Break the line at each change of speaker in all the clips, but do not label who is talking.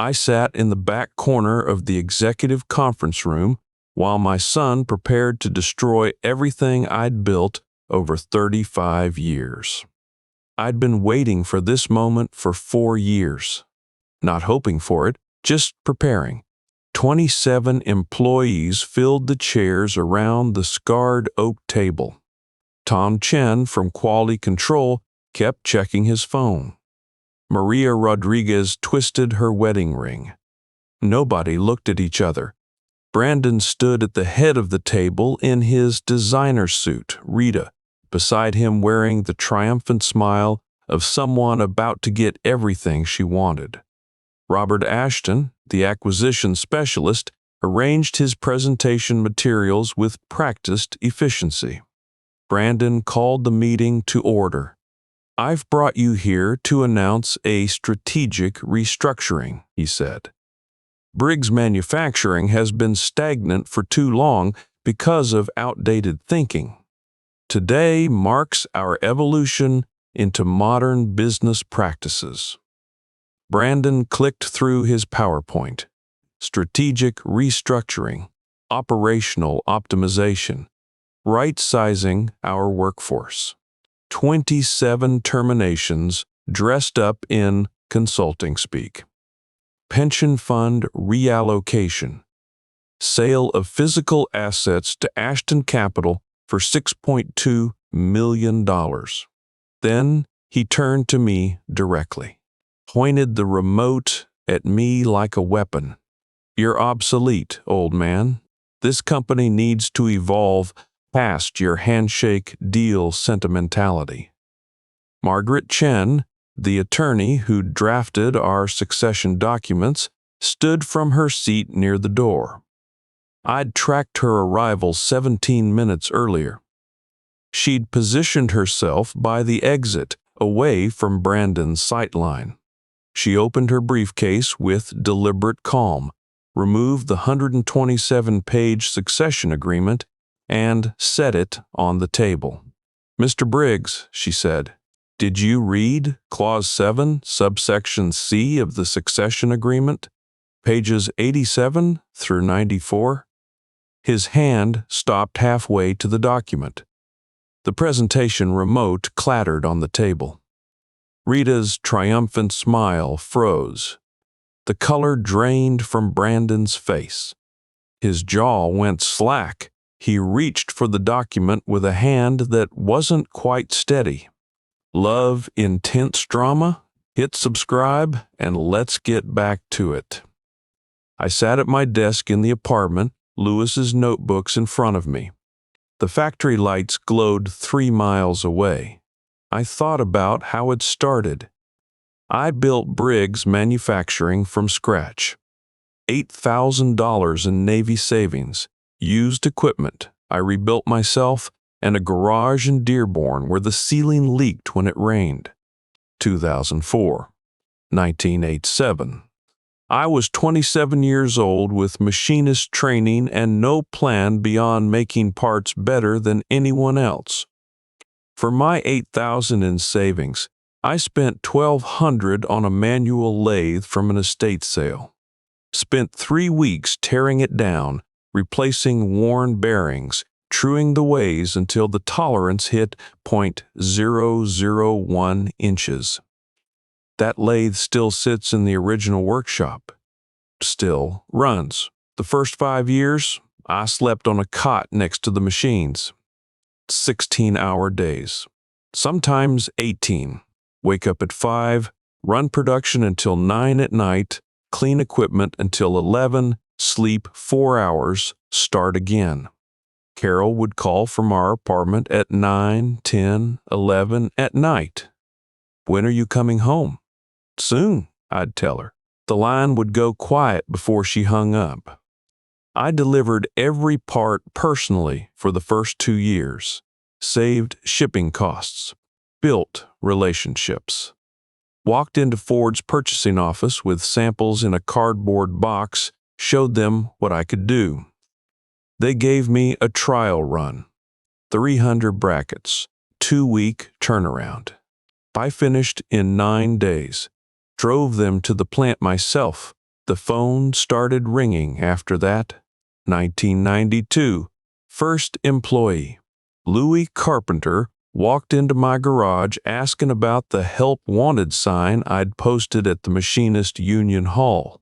I sat in the back corner of the executive conference room while my son prepared to destroy everything I'd built over 35 years. I'd been waiting for this moment for 4 years. Not hoping for it, just preparing. 27 employees filled the chairs around the scarred oak table. Chen from Quality Control kept checking his phone. Maria Rodriguez twisted her wedding ring. Nobody looked at each other. Brandon stood at the head of the table in his designer suit, Rita, beside him wearing the triumphant smile of someone about to get everything she wanted. Robert Ashton, the acquisition specialist, arranged his presentation materials with practiced efficiency. Brandon called the meeting to order. "I've brought you here to announce a strategic restructuring," he said. "Briggs Manufacturing has been stagnant for too long because of outdated thinking. Today marks our evolution into modern business practices." Brandon clicked through his PowerPoint. Strategic restructuring, operational optimization, right-sizing our workforce. 27 terminations dressed up in consulting speak. Pension fund reallocation. Sale of physical assets to Ashton Capital for $6.2 million. Then he turned to me directly, pointed the remote at me like a weapon. "You're obsolete, old man. This company needs to evolve past your handshake deal sentimentality." Margaret Chen, the attorney who drafted our succession documents, stood from her seat near the door. I'd tracked her arrival 17 minutes earlier. She'd positioned herself by the exit, away from Brandon's sightline. She opened her briefcase with deliberate calm, removed the 127-page succession agreement, and set it on the table. "Mr. Briggs," she said, "did you read Clause 7, Subsection C of the succession agreement, pages 87 through 94? His hand stopped halfway to the document. The presentation remote clattered on the table. Rita's triumphant smile froze. The color drained from Brandon's face. His jaw went slack. He reached for the document with a hand that wasn't quite steady. "Love intense drama? Hit subscribe and let's get back to it." I sat at my desk in the apartment, Lewis's notebooks in front of me. The factory lights glowed 3 miles away. I thought about how it started. I built Briggs Manufacturing from scratch. $8,000 in Navy savings, used equipment I rebuilt myself, and a garage in Dearborn where the ceiling leaked when it rained. 2004, 1987. I was 27 years old with machinist training and no plan beyond making parts better than anyone else. For my $8,000 in savings, I spent $1,200 on a manual lathe from an estate sale. Spent 3 weeks tearing it down, replacing worn bearings, truing the ways until the tolerance hit .001 inches. That lathe still sits in the original workshop. Still runs. The first 5 years, I slept on a cot next to the machines. 16-hour days. Sometimes 18. Wake up at 5, run production until 9 at night, clean equipment until 11, sleep 4 hours, start again. Carol would call from our apartment at 9, 10, 11 at night. "When are you coming home?" "Soon," I'd tell her. The line would go quiet before she hung up. I delivered every part personally for the first 2 years, saved shipping costs, built relationships. Walked into Ford's purchasing office with samples in a cardboard box, showed them what I could do. They gave me a trial run, 300 brackets, 2-week turnaround. I finished in 9 days, drove them to the plant myself, The phone started ringing after that. 1992. First employee. Louis Carpenter walked into my garage asking about the help wanted sign I'd posted at the Machinist Union Hall.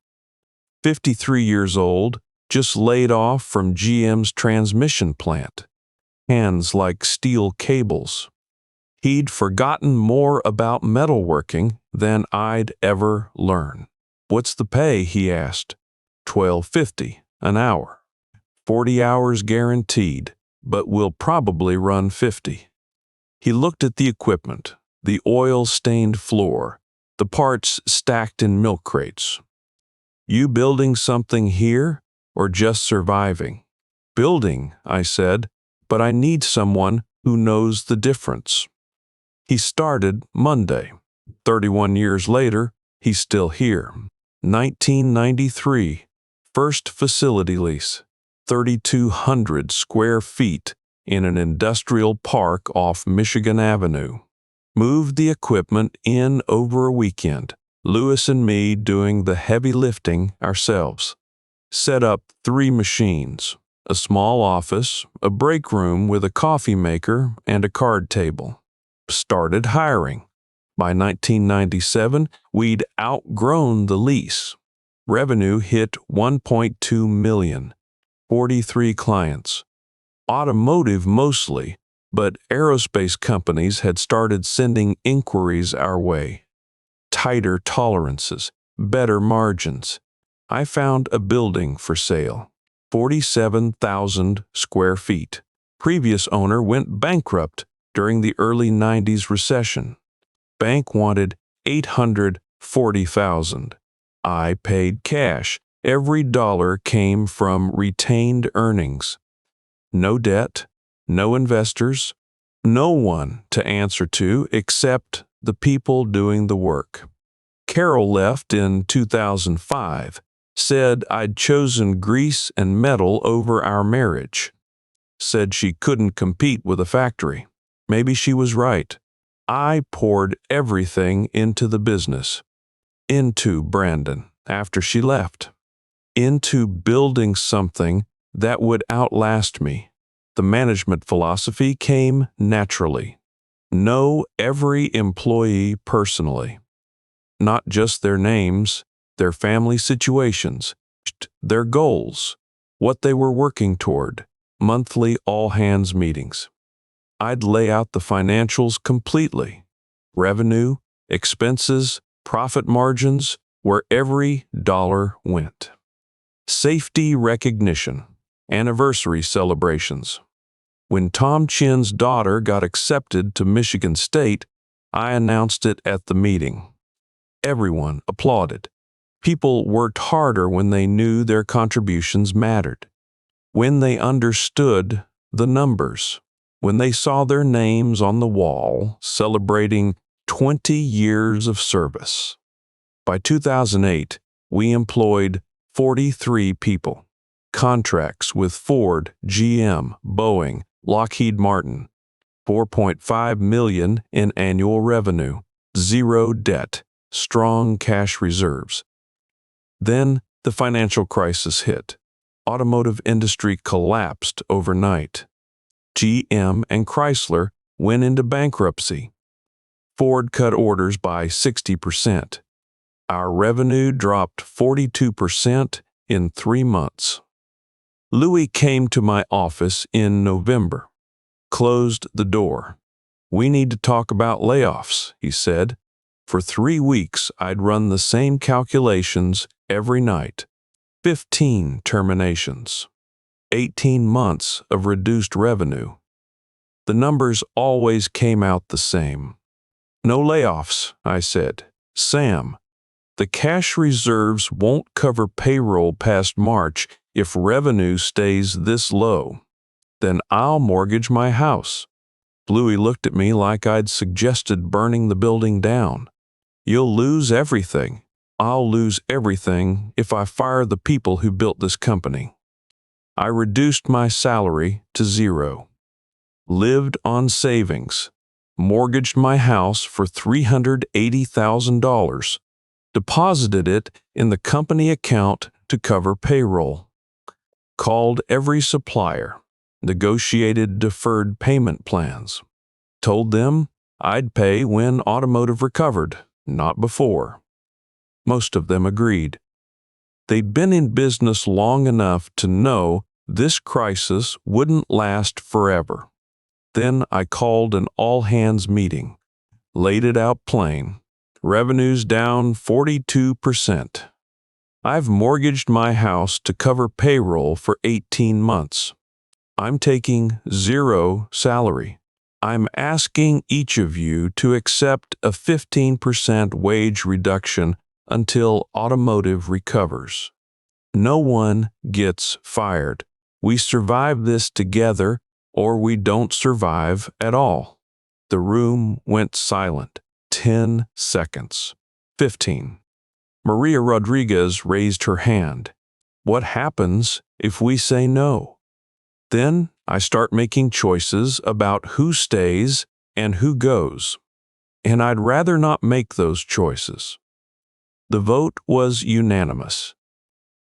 53 years old, just laid off from GM's transmission plant. Hands like steel cables. He'd forgotten more about metalworking than I'd ever learn. "What's the pay?" he asked. $12.50 an hour. 40 hours guaranteed, but we'll probably run 50. He looked at the equipment, the oil-stained floor, the parts stacked in milk crates. "You building something here, or just surviving?" "Building," I said, "but I need someone who knows the difference." He started Monday. 31 years later, he's still here. 1993, first facility lease, 3,200 square feet in an industrial park off Michigan Avenue. Moved the equipment in over a weekend, Lewis and me doing the heavy lifting ourselves. Set up 3 machines, a small office, a break room with a coffee maker and a card table. Started hiring. By 1997, we'd outgrown the lease. Revenue hit $1.2 million, 43 clients. Automotive mostly, but aerospace companies had started sending inquiries our way. Tighter tolerances, better margins. I found a building for sale, 47,000 square feet. Previous owner went bankrupt during the early 90s recession. Bank wanted $840,000. I paid cash. Every dollar came from retained earnings. No debt, no investors, no one to answer to except the people doing the work. Carol left in 2005, said I'd chosen grease and metal over our marriage. Said she couldn't compete with a factory. Maybe she was right. I poured everything into the business. Into Brandon after she left. Into building something that would outlast me. The management philosophy came naturally. Know every employee personally. Not just their names, their family situations, their goals, what they were working toward, monthly all-hands meetings. I'd lay out the financials completely. Revenue, expenses, profit margins, where every dollar went. Safety recognition, anniversary celebrations. When Tom Chen's daughter got accepted to Michigan State, I announced it at the meeting. Everyone applauded. People worked harder when they knew their contributions mattered. When they understood the numbers. When they saw their names on the wall celebrating 20 years of service. By 2008, we employed 43 people. Contracts with Ford, GM, Boeing, Lockheed Martin. $4.5 million in annual revenue. 0 debt. Strong cash reserves. Then the financial crisis hit. Automotive industry collapsed overnight. GM and Chrysler went into bankruptcy. Ford cut orders by 60%. Our revenue dropped 42% in 3 months. Louis came to my office in November. Closed the door. "We need to talk about layoffs," he said. For 3 weeks, I'd run the same calculations every night. 15 terminations. 18 months of reduced revenue. The numbers always came out the same. "No layoffs," I said. "Sam, the cash reserves won't cover payroll past March if revenue stays this low. Then I'll mortgage my house." Louis looked at me like I'd suggested burning the building down. "You'll lose everything. I'll lose everything if I fire the people who built this company." I reduced my salary to 0. Lived on savings. Mortgaged my house for $380,000. deposited it in the company account to cover payroll, called every supplier, negotiated deferred payment plans, told them I'd pay when automotive recovered, not before. Most of them agreed. They'd been in business long enough to know this crisis wouldn't last forever. Then I called an all-hands meeting, laid it out plain. Revenue's down 42%. I've mortgaged my house to cover payroll for 18 months. I'm taking 0 salary. I'm asking each of you to accept a 15% wage reduction until automotive recovers. No one gets fired. We survive this together, or we don't survive at all. The room went silent. 10 seconds. 15. Maria Rodriguez raised her hand. What happens if we say no? Then I start making choices about who stays and who goes. And I'd rather not make those choices. The vote was unanimous.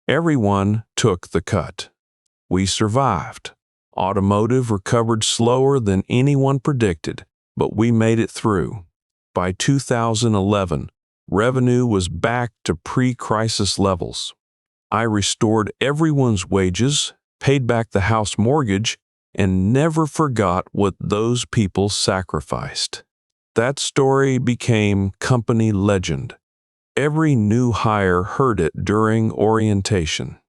Everyone took the cut. We survived. Automotive recovered slower than anyone predicted, but we made it through. By 2011, revenue was back to pre-crisis levels. I restored everyone's wages, paid back the house mortgage, and never forgot what those people sacrificed. That story became company legend. Every new hire heard it during orientation.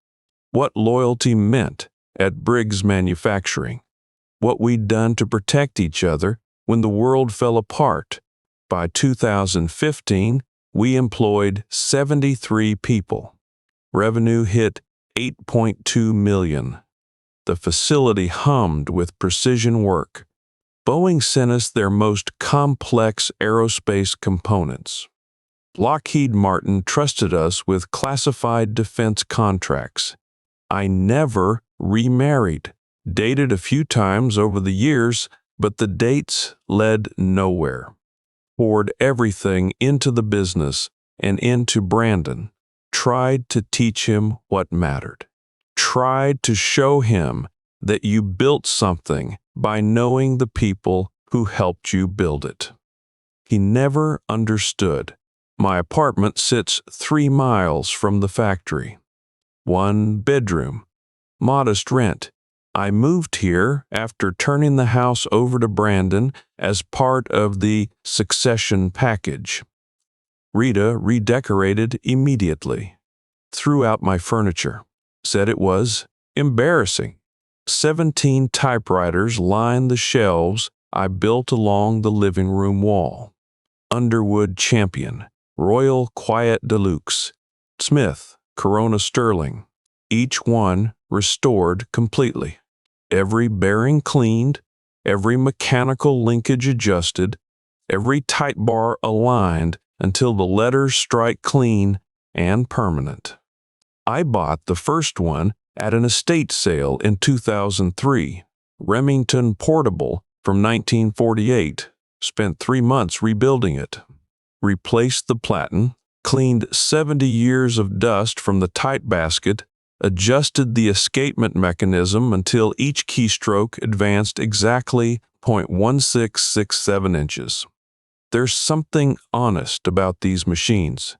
What loyalty meant at Briggs Manufacturing. What we'd done to protect each other when the world fell apart. By 2015, we employed 73 people. Revenue hit $8.2 million. The facility hummed with precision work. Boeing sent us their most complex aerospace components. Lockheed Martin trusted us with classified defense contracts. I never remarried. Dated a few times over the years, but the dates led nowhere. Poured everything into the business and into Brandon. Tried to teach him what mattered. Tried to show him that you built something by knowing the people who helped you build it. He never understood. My apartment sits 3 miles from the factory. 1 bedroom. Modest rent. I moved here after turning the house over to Brandon as part of the Succession package. Rita redecorated immediately. Threw out my furniture. Said it was embarrassing. 17 typewriters lined the shelves I built along the living room wall. Underwood Champion, Royal Quiet Deluxe, Smith, Corona Sterling. Each one restored completely. Every bearing cleaned, every mechanical linkage adjusted, every tight bar aligned until the letters strike clean and permanent. I bought the first one at an estate sale in 2003, Remington Portable from 1948. Spent 3 months rebuilding it. Replaced the platen, cleaned 70 years of dust from the tight basket, adjusted the escapement mechanism until each keystroke advanced exactly 0.1667 inches. There's something honest about these machines.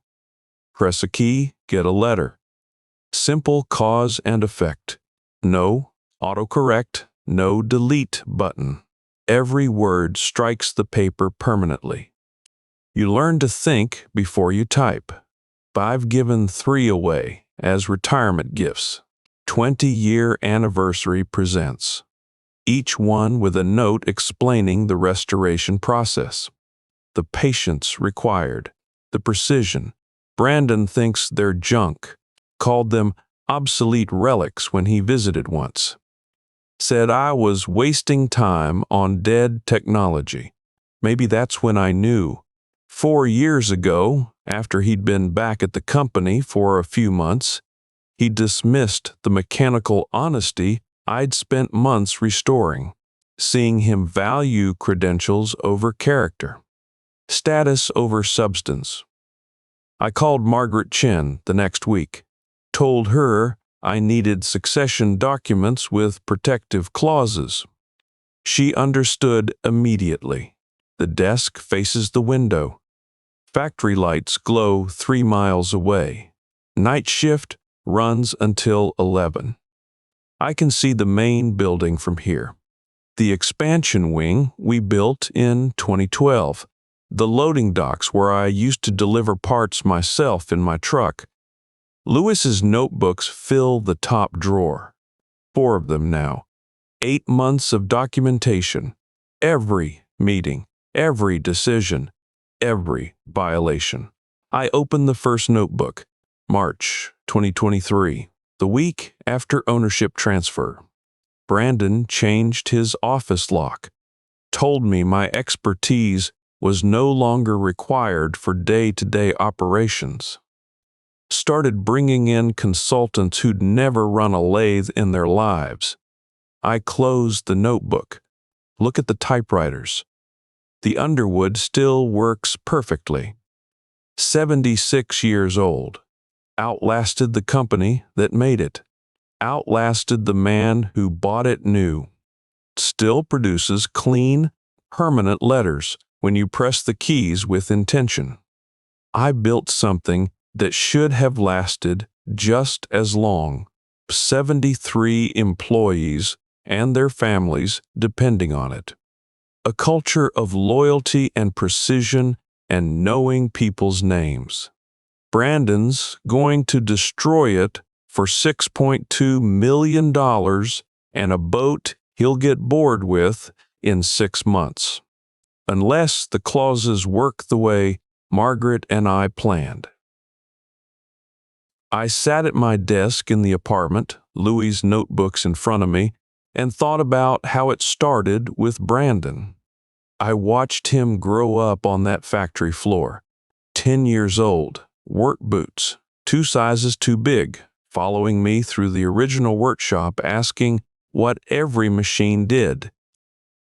Press a key, get a letter. Simple cause and effect. No autocorrect, no delete button. Every word strikes the paper permanently. You learn to think before you type. I've given 3 away as retirement gifts. 20-year anniversary presents. Each one with a note explaining the restoration process. The patience required. The precision. Brandon thinks they're junk. Called them obsolete relics when he visited once. Said I was wasting time on dead technology. Maybe that's when I knew. 4 years ago, after he'd been back at the company for a few months, he dismissed the mechanical honesty I'd spent months restoring, seeing him value credentials over character, status over substance. I called Margaret Chen the next week, told her I needed succession documents with protective clauses. She understood immediately. The desk faces the window. Factory lights glow 3 miles away. Night shift runs until 11. I can see the main building from here. The expansion wing we built in 2012. The loading docks where I used to deliver parts myself in my truck. Lewis's notebooks fill the top drawer. 4 of them now. 8 months of documentation. Every meeting, every decision, every violation. I opened the first notebook, March 2023, the week after ownership transfer. Brandon changed his office lock, told me my expertise was no longer required for day-to-day operations. Started bringing in consultants who'd never run a lathe in their lives. I closed the notebook. Look at the typewriters. The Underwood still works perfectly. 76 years old. Outlasted the company that made it. Outlasted the man who bought it new. Still produces clean, permanent letters when you press the keys with intention. I built something that should have lasted just as long. 73 employees and their families depending on it. A culture of loyalty and precision and knowing people's names. Brandon's going to destroy it for $6.2 million and a boat he'll get bored with in 6 months. Unless the clauses work the way Margaret and I planned. I sat at my desk in the apartment, Louie's notebooks in front of me, and thought about how it started with Brandon. I watched him grow up on that factory floor. 10 years old, work boots, 2 sizes too big, following me through the original workshop asking what every machine did.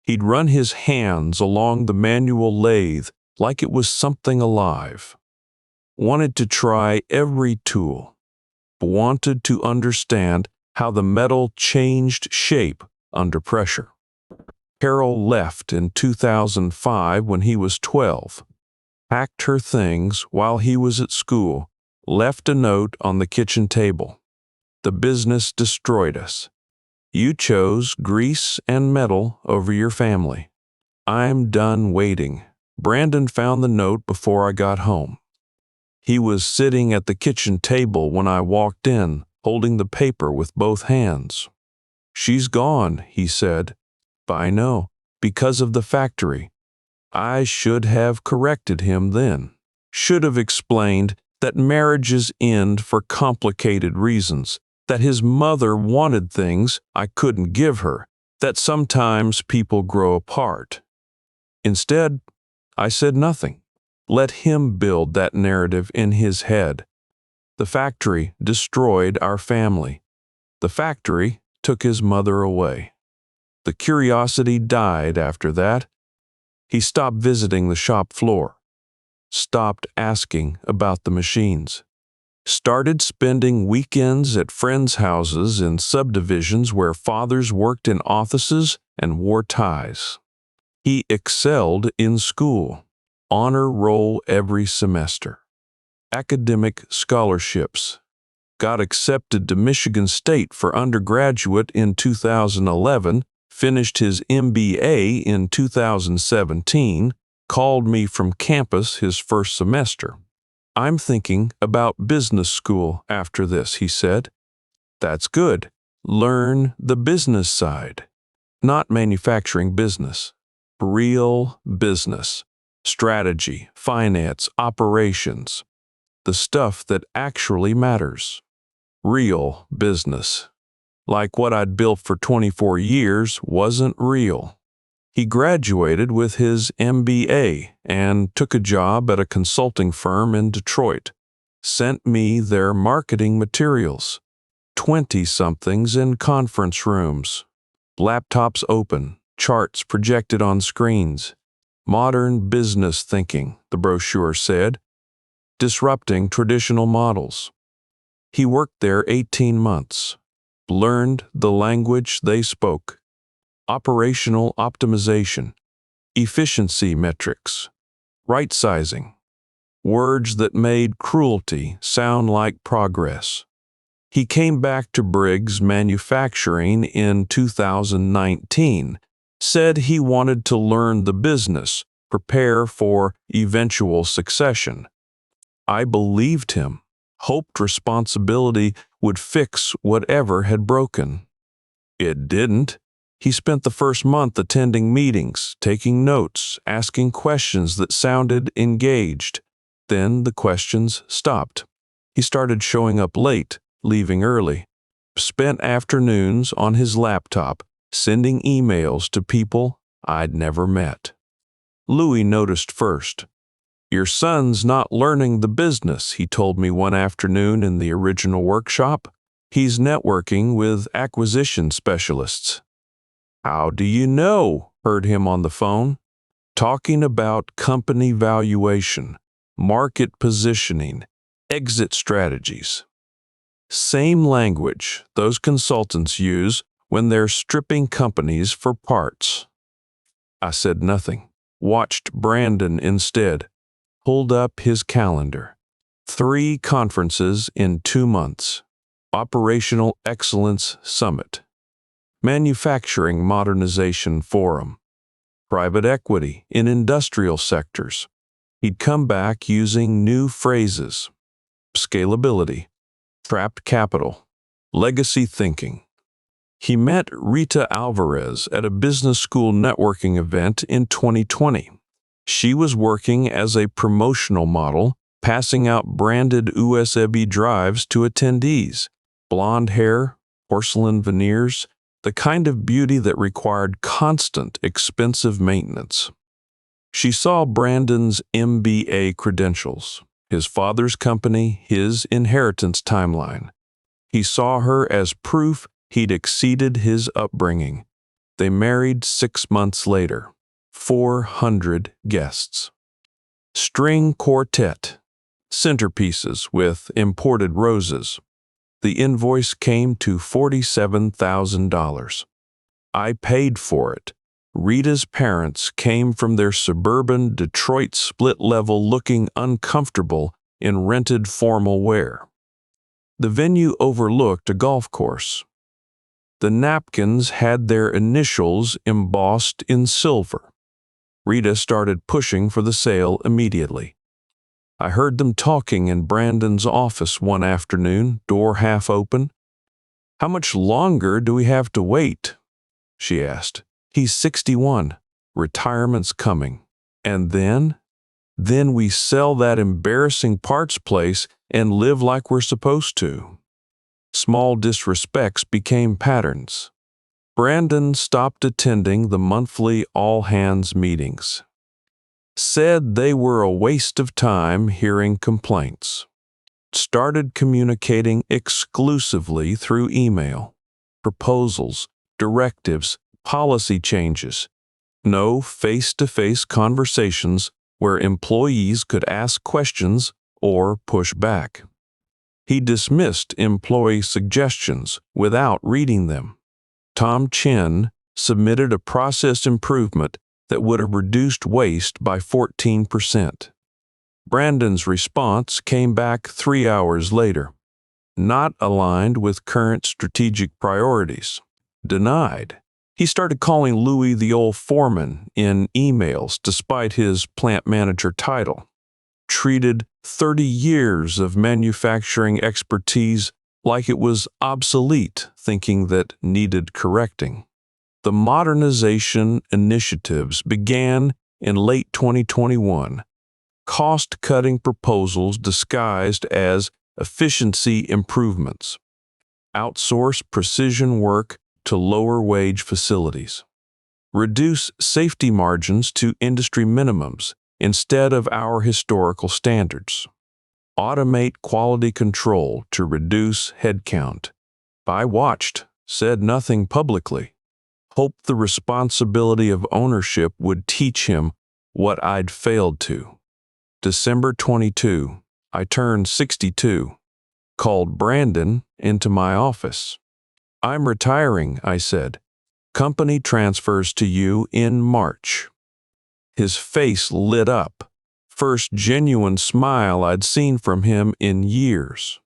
He'd run his hands along the manual lathe like it was something alive. Wanted to try every tool. Wanted to understand how the metal changed shape under pressure. Carol left in 2005 when he was 12. Packed her things while he was at school, left a note on the kitchen table. The business destroyed us. You chose grease and metal over your family. I'm done waiting. Brandon found the note before I got home. He was sitting at the kitchen table when I walked in, holding the paper with both hands. She's gone, he said. I know, because of the factory. I should have corrected him then. Should have explained that marriages end for complicated reasons, that his mother wanted things I couldn't give her, that sometimes people grow apart. Instead, I said nothing. Let him build that narrative in his head. The factory destroyed our family. The factory took his mother away. The curiosity died after that. He stopped visiting the shop floor. Stopped asking about the machines. Started spending weekends at friends' houses in subdivisions where fathers worked in offices and wore ties. He excelled in school. Honor roll every semester. Academic scholarships. Got accepted to Michigan State for undergraduate in 2011, finished his MBA in 2017, called me from campus his first semester. I'm thinking about business school after this, he said. That's good. Learn the business side. Not manufacturing business. Real business. Strategy, finance, operations. The stuff that actually matters. Real business. Like what I'd built for 24 years wasn't real. He graduated with his MBA and took a job at a consulting firm in Detroit. Sent me their marketing materials. 20-somethings in conference rooms. Laptops open, charts projected on screens. Modern business thinking, the brochure said. disrupting traditional models. He worked there 18 months, learned the language they spoke, operational optimization, efficiency metrics, right-sizing, words that made cruelty sound like progress. He came back to Briggs Manufacturing in 2019, said he wanted to learn the business, prepare for eventual succession. I believed him, hoped responsibility would fix whatever had broken. It didn't. He spent the first month attending meetings, taking notes, asking questions that sounded engaged. Then the questions stopped. He started showing up late, leaving early, spent afternoons on his laptop, sending emails to people I'd never met. Louis noticed first. "Your son's not learning the business," he told me one afternoon in the original workshop. "He's networking with acquisition specialists." "How do you know?" Heard him on the phone. Talking about company valuation, market positioning, exit strategies. Same language those consultants use when they're stripping companies for parts. I said nothing, watched Brandon instead, pulled up his calendar. 3 conferences in 2 months. Operational Excellence Summit, Manufacturing Modernization Forum, private equity in industrial sectors. He'd come back using new phrases: scalability, trapped capital, legacy thinking. He met Rita Alvarez at a business school networking event in 2020. She was working as a promotional model, passing out branded USB drives to attendees. Blonde hair, porcelain veneers, the kind of beauty that required constant, expensive maintenance. She saw Brandon's MBA credentials, his father's company, his inheritance timeline. He saw her as proof he'd exceeded his upbringing. They married 6 months later. 400 guests. String quartet, centerpieces with imported roses. The invoice came to $47,000. I paid for it. Rita's parents came from their suburban Detroit split level looking uncomfortable in rented formal wear. The venue overlooked a golf course. The napkins had their initials embossed in silver. Rita started pushing for the sale immediately. I heard them talking in Brandon's office one afternoon, door half open. "How much longer do we have to wait?" she asked. "He's 61. Retirement's coming. And then we sell that embarrassing parts place and live like we're supposed to." Small disrespects became patterns. Brandon stopped attending the monthly all-hands meetings. Said they were a waste of time hearing complaints. Started communicating exclusively through email. Proposals, directives, policy changes. No face-to-face conversations where employees could ask questions or push back. He dismissed employee suggestions without reading them. Chen submitted a process improvement that would have reduced waste by 14%. Brandon's response came back 3 hours later. Not aligned with current strategic priorities. Denied. He started calling Louis the old foreman in emails despite his plant manager title. Treated 30 years of manufacturing expertise like it was obsolete, thinking that needed correcting. The modernization initiatives began in late 2021. Cost-cutting proposals disguised as efficiency improvements. Outsource precision work to lower-wage facilities. Reduce safety margins to industry minimums instead of our historical standards. Automate quality control to reduce headcount. I watched, said nothing publicly. Hoped the responsibility of ownership would teach him what I'd failed to. December 22. I turned 62. Called Brandon into my office. "I'm retiring," I said. "Company transfers to you in March." His face lit up. First genuine smile I'd seen from him in years.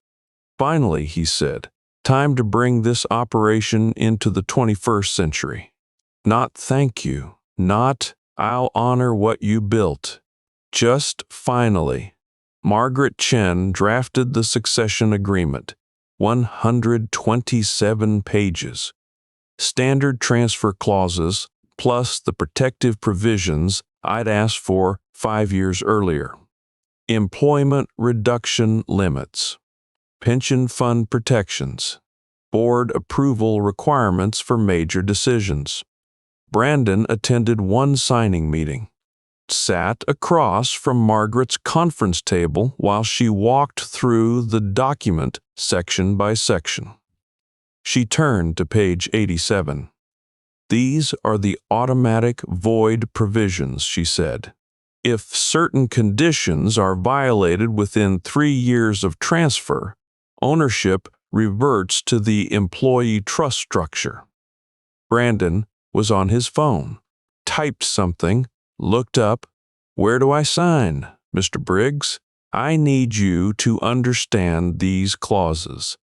"Finally," he said, "time to bring this operation into the 21st century. Not thank you, not I'll honor what you built. Just finally." Margaret Chen drafted the succession agreement, 127 pages. Standard transfer clauses, plus the protective provisions I'd asked for 5 years earlier. Employment reduction limits, pension fund protections, board approval requirements for major decisions. Brandon attended one signing meeting, sat across from Margaret's conference table while she walked through the document section by section. She turned to page 87. "These are the automatic void provisions," she said. "If certain conditions are violated within 3 years of transfer, ownership reverts to the employee trust structure." Brandon was on his phone, typed something, looked up. "Where do I sign, Mr. Briggs? I need you to understand these clauses.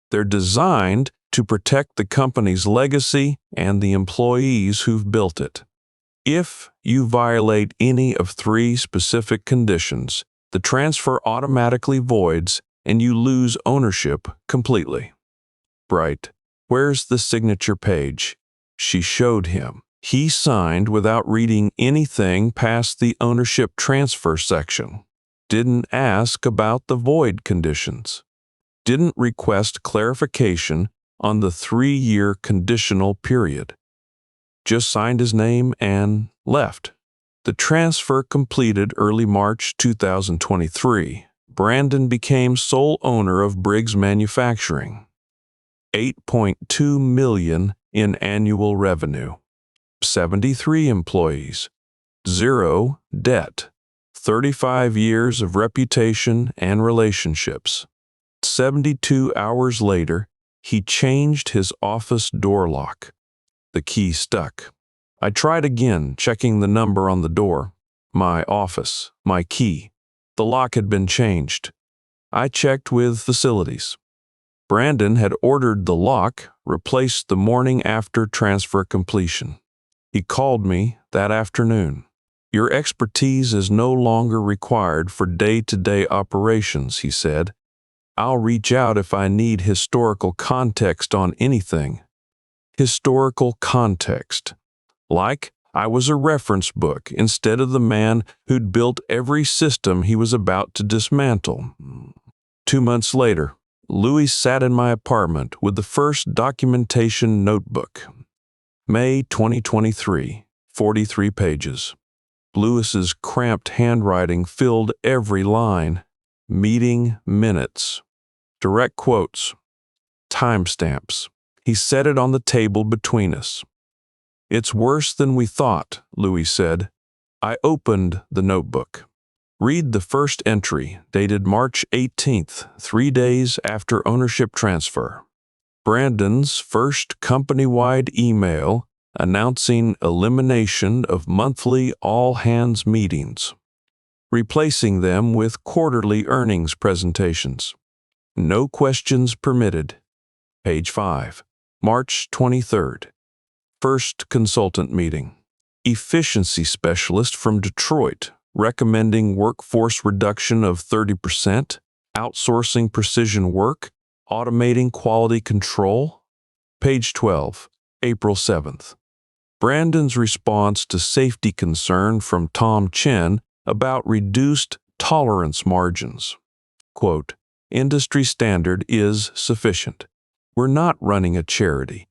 They're designed to protect the company's legacy and the employees who've built it. If you violate any of 3 specific conditions, the transfer automatically voids and you lose ownership completely." "Bright, where's the signature page?" She showed him. He signed without reading anything past the ownership transfer section. Didn't ask about the void conditions. Didn't request clarification on the 3-year conditional period. Just signed his name and left. The transfer completed early March 2023. Brandon became sole owner of Briggs Manufacturing. $8.2 million in annual revenue. 73 employees. 0 debt. 35 years of reputation and relationships. 72 hours later, he changed his office door lock. The key stuck. I tried again, checking the number on the door. My office, my key. The lock had been changed. I checked with facilities. Brandon had ordered the lock replaced the morning after transfer completion. He called me that afternoon. "Your expertise is no longer required for day-to-day operations," he said. "I'll reach out if I need historical context on anything." Historical context. Like I was a reference book instead of the man who'd built every system he was about to dismantle. 2 months later, Louis sat in my apartment with the first documentation notebook. May 2023, 43 pages. Louis's cramped handwriting filled every line. Meeting minutes. Direct quotes. Timestamps. He set it on the table between us. "It's worse than we thought," Louis said. I opened the notebook. Read the first entry, dated March 18th, 3 days after ownership transfer. Brandon's first company-wide email announcing elimination of monthly all-hands meetings, replacing them with quarterly earnings presentations. No questions permitted. Page 5. March 23rd. First consultant meeting. Efficiency specialist from Detroit recommending workforce reduction of 30%, outsourcing precision work, automating quality control. Page 12. April 7th. Brandon's response to safety concern from Tom Chen about reduced tolerance margins. Quote, "Industry standard is sufficient. We're not running a charity."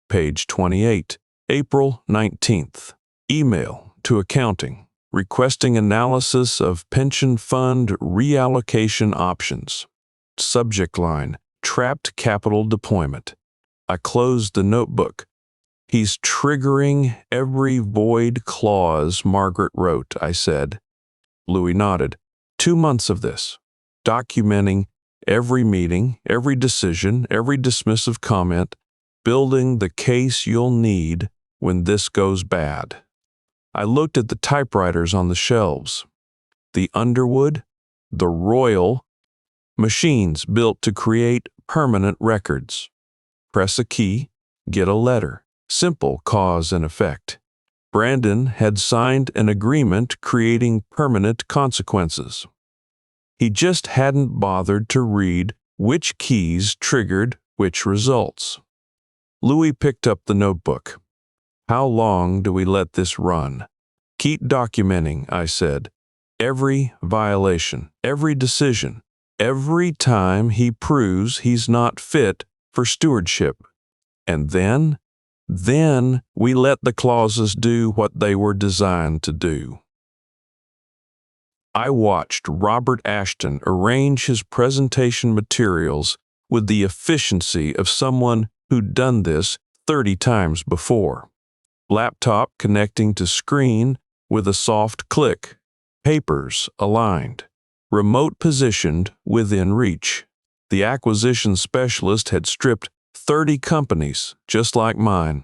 Page 28, April 19th. Email to accounting, requesting analysis of pension fund reallocation options. Subject line, trapped capital deployment. I closed the notebook. "He's triggering every void clause Margaret wrote," I said. Louis nodded. 2 months of this. documenting every meeting, every decision, every dismissive comment, building the case you'll need when this goes bad. I looked at the typewriters on the shelves. The Underwood, the Royal, machines built to create permanent records. Press a key, get a letter. Simple cause and effect. Brandon had signed an agreement creating permanent consequences. He just hadn't bothered to read which keys triggered which results. Louis picked up the notebook. How long do we let this run? Keep documenting, I said. Every violation, every decision, every time he proves he's not fit for stewardship. And then we let the clauses do what they were designed to do. I watched Robert Ashton arrange his presentation materials with the efficiency of someone who'd done this 30 times before. Laptop connecting to screen with a soft click. Papers aligned. Remote positioned within reach. The acquisition specialist had stripped 30 companies just like mine.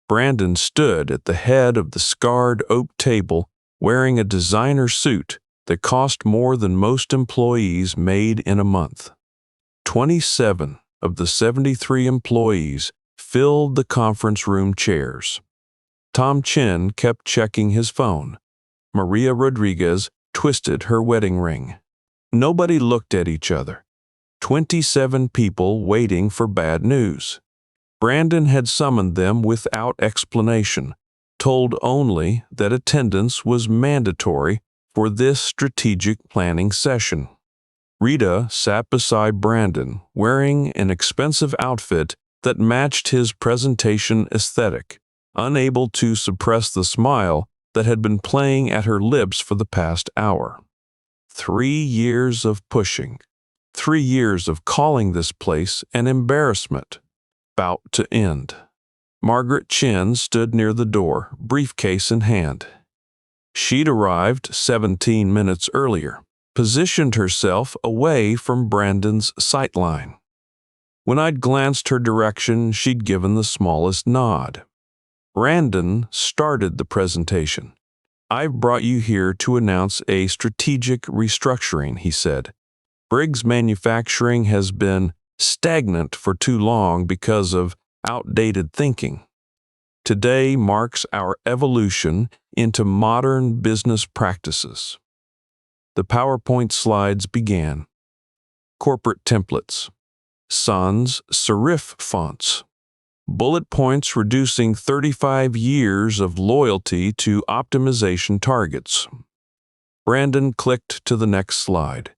Brandon stood at the head of the scarred oak table wearing a designer suit that cost more than most employees made in a month. 27 of the 73 employees filled the conference room chairs. Tom Chen kept checking his phone. Maria Rodriguez twisted her wedding ring. Nobody looked at each other. 27 people waiting for bad news. Brandon had summoned them without explanation, told only that attendance was mandatory for this strategic planning session. Rita sat beside Brandon, wearing an expensive outfit that matched his presentation aesthetic, unable to suppress the smile that had been playing at her lips for the past hour. 3 years of pushing. 3 years of calling this place an embarrassment. About to end. Margaret Chen stood near the door, briefcase in hand. She'd arrived 17 minutes earlier, positioned herself away from Brandon's sightline. When I'd glanced her direction, she'd given the smallest nod. Brandon started the presentation. "I've brought you here to announce a strategic restructuring," he said. "Briggs Manufacturing has been stagnant for too long because of outdated thinking. Today marks our evolution into modern business practices." The PowerPoint slides began. Corporate templates. Sans serif fonts. Bullet points reducing 35 years of loyalty to optimization targets. Brandon clicked to the next slide.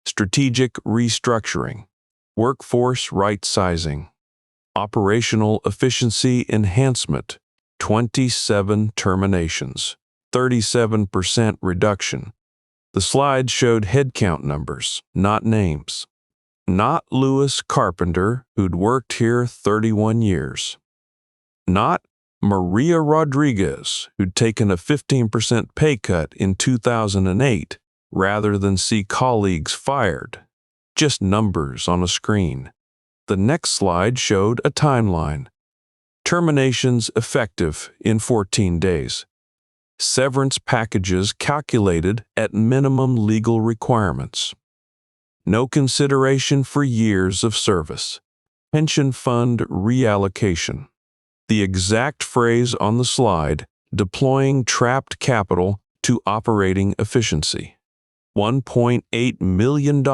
Strategic restructuring. Workforce right-sizing. Operational efficiency enhancement. 27 terminations. 37% reduction. The slide showed headcount numbers, not names. Not Louis Carpenter, who'd worked here 31 years. Not Maria Rodriguez, who'd taken a 15% pay cut in 2008 rather than see colleagues fired. Just numbers on a screen. The next slide showed a timeline. Terminations effective in 14 days. Severance packages calculated at minimum legal requirements. No consideration for years of service. Pension fund reallocation. The exact phrase on the slide, deploying trapped capital to operating efficiency. $1.8 million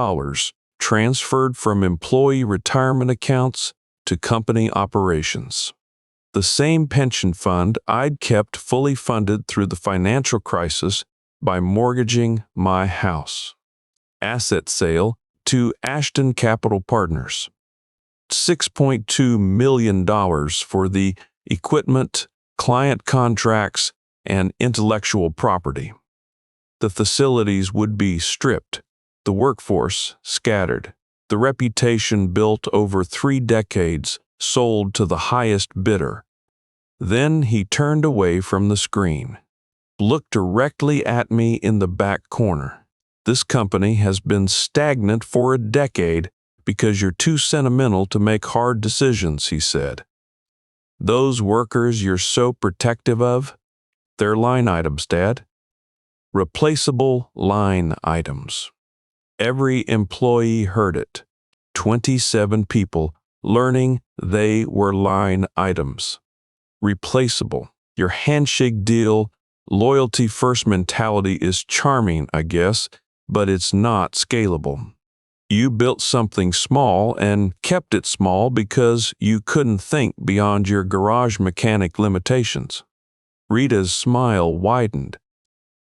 transferred from employee retirement accounts to company operations. The same pension fund I'd kept fully funded through the financial crisis by mortgaging my house. Asset sale to Ashton Capital Partners. $6.2 million for the equipment, client contracts, and intellectual property. The facilities would be stripped, the workforce scattered, the reputation built over 3 decades sold to the highest bidder. Then he turned away from the screen, looked directly at me in the back corner. This company has been stagnant for a decade because you're too sentimental to make hard decisions, he said. Those workers you're so protective of, they're line items, Dad. Replaceable line items. Every employee heard it. 27 people learning they were line items. Replaceable. Your handshake deal, loyalty first mentality is charming, I guess, but it's not scalable. You built something small and kept it small because you couldn't think beyond your garage mechanic limitations. Rita's smile widened.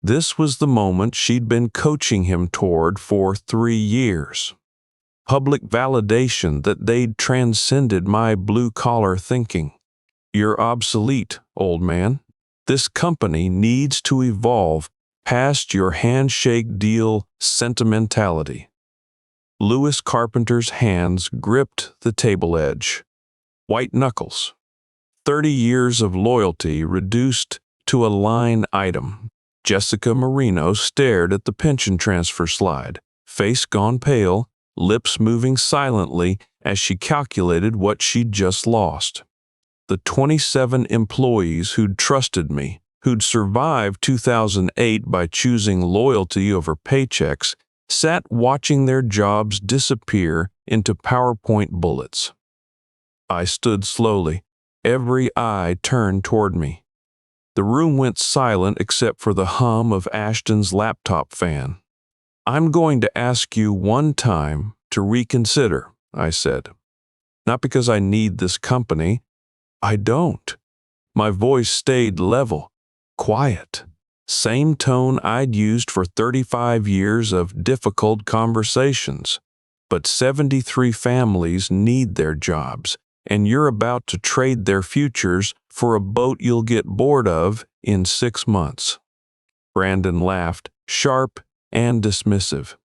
This was the moment she'd been coaching him toward for 3 years. Public validation that they'd transcended my blue-collar thinking. You're obsolete, old man. This company needs to evolve past your handshake deal sentimentality. Lewis Carpenter's hands gripped the table edge. White knuckles. 30 years of loyalty reduced to a line item. Jessica Marino stared at the pension transfer slide, face gone pale, lips moving silently as she calculated what she'd just lost. The 27 employees who'd trusted me, who'd survived 2008 by choosing loyalty over paychecks, sat watching their jobs disappear into PowerPoint bullets. I stood slowly, every eye turned toward me. The room went silent except for the hum of Ashton's laptop fan. I'm going to ask you one time to reconsider, I said. Not because I need this company. I don't. My voice stayed level, quiet. Same tone I'd used for 35 years of difficult conversations. But 73 families need their jobs, and you're about to trade their futures for a boat you'll get bored of in 6 months. Brandon laughed, sharp and dismissive.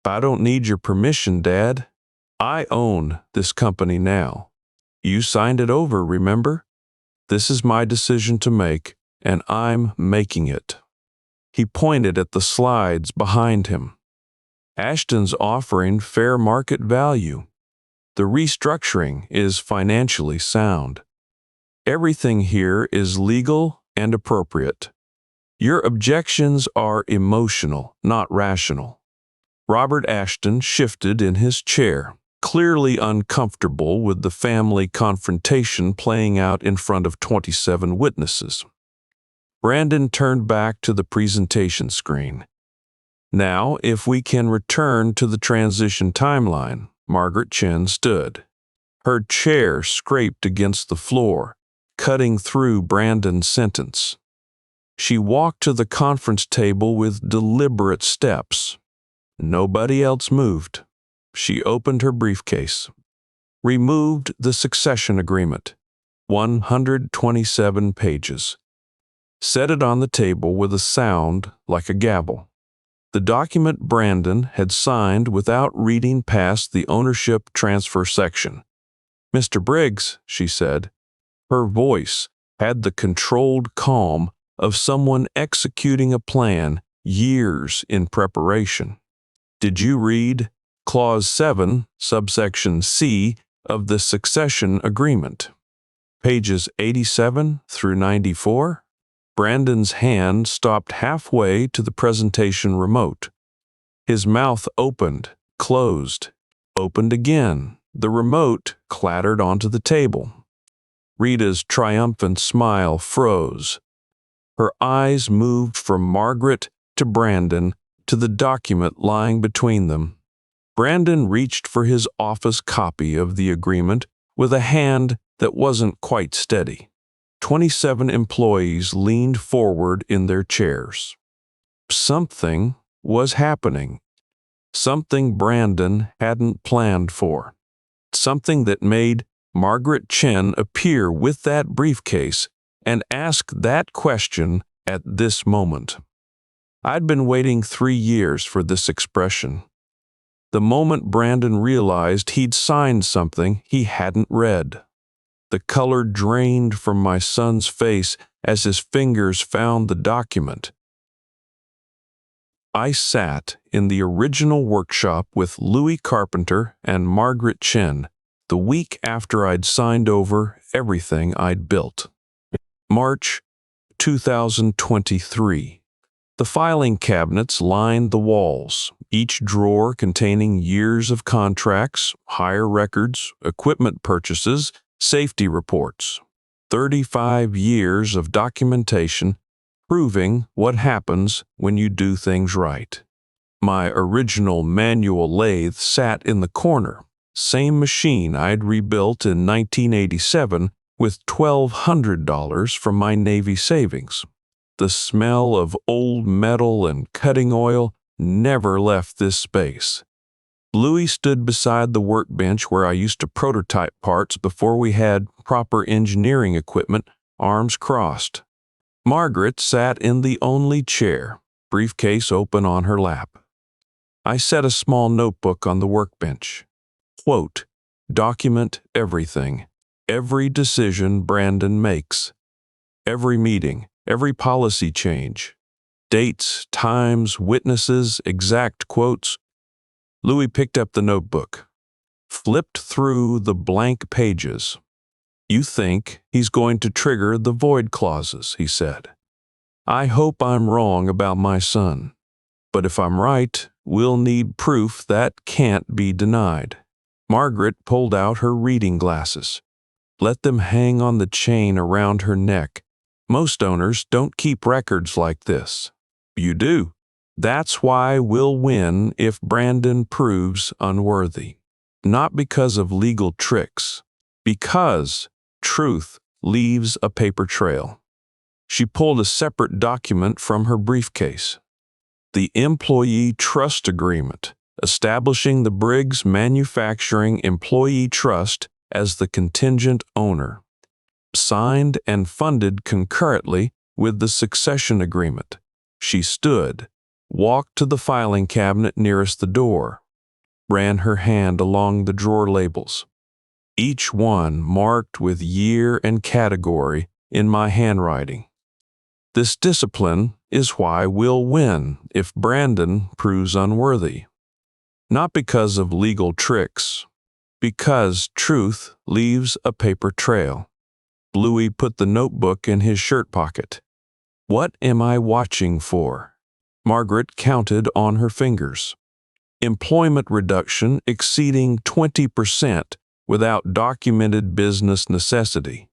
I don't need your permission, Dad. I own this company now. You signed it over, remember? This is my decision to make, and I'm making it. He pointed at the slides behind him. Ashton's offering fair market value. The restructuring is financially sound. Everything here is legal and appropriate. Your objections are emotional, not rational. Robert Ashton shifted in his chair, clearly uncomfortable with the family confrontation playing out in front of 27 witnesses. Brandon turned back to the presentation screen. Now, if we can return to the transition timeline, Margaret Chen stood. Her chair scraped against the floor, cutting through Brandon's sentence. She walked to the conference table with deliberate steps. Nobody else moved. She opened her briefcase, removed the succession agreement, 127 pages, set it on the table with a sound like a gavel. The document Brandon had signed without reading past the ownership transfer section. Mr. Briggs, she said. Her voice had the controlled calm of someone executing a plan years in preparation. Did you read Clause 7, Subsection C of the succession agreement? Pages 87 through 94? Brandon's hand stopped halfway to the presentation remote. His mouth opened, closed, opened again. The remote clattered onto the table. Rita's triumphant smile froze. Her eyes moved from Margaret to Brandon to the document lying between them. Brandon reached for his office copy of the agreement with a hand that wasn't quite steady. 27 employees leaned forward in their chairs. Something was happening. Something Brandon hadn't planned for. Something that made Margaret Chen appear with that briefcase and ask that question at this moment. I'd been waiting 3 years for this expression. The moment Brandon realized he'd signed something he hadn't read. The color drained from my son's face as his fingers found the document. I sat in the original workshop with Louis Carpenter and Margaret Chen the week after I'd signed over everything I'd built. March 2023. The filing cabinets lined the walls, each drawer containing years of contracts, hire records, equipment purchases, safety reports. 35 years of documentation proving what happens when you do things right. My original manual lathe sat in the corner, same machine I'd rebuilt in 1987 with $1,200 from my Navy savings. The smell of old metal and cutting oil never left this space. Louis stood beside the workbench where I used to prototype parts before we had proper engineering equipment, arms crossed. Margaret sat in the only chair, briefcase open on her lap. I set a small notebook on the workbench. Quote, document everything, every decision Brandon makes, every meeting, every policy change, dates, times, witnesses, exact quotes. Louis picked up the notebook, flipped through the blank pages. You think he's going to trigger the void clauses, he said. I hope I'm wrong about my son, but if I'm right, we'll need proof that can't be denied. Margaret pulled out her reading glasses. Let them hang on the chain around her neck. Most owners don't keep records like this. You do. That's why we'll win if Brandon proves unworthy. Not because of legal tricks, because truth leaves a paper trail. She pulled a separate document from her briefcase. The Employee Trust Agreement, establishing the Briggs Manufacturing Employee Trust as the contingent owner. Signed and funded concurrently with the succession agreement. She stood, walked to the filing cabinet nearest the door, ran her hand along the drawer labels, each one marked with year and category in my handwriting. This discipline is why we'll win if Brandon proves unworthy. Not because of legal tricks, because truth leaves a paper trail. Louis put the notebook in his shirt pocket. What am I watching for? Margaret counted on her fingers. Employment reduction exceeding 20% without documented business necessity.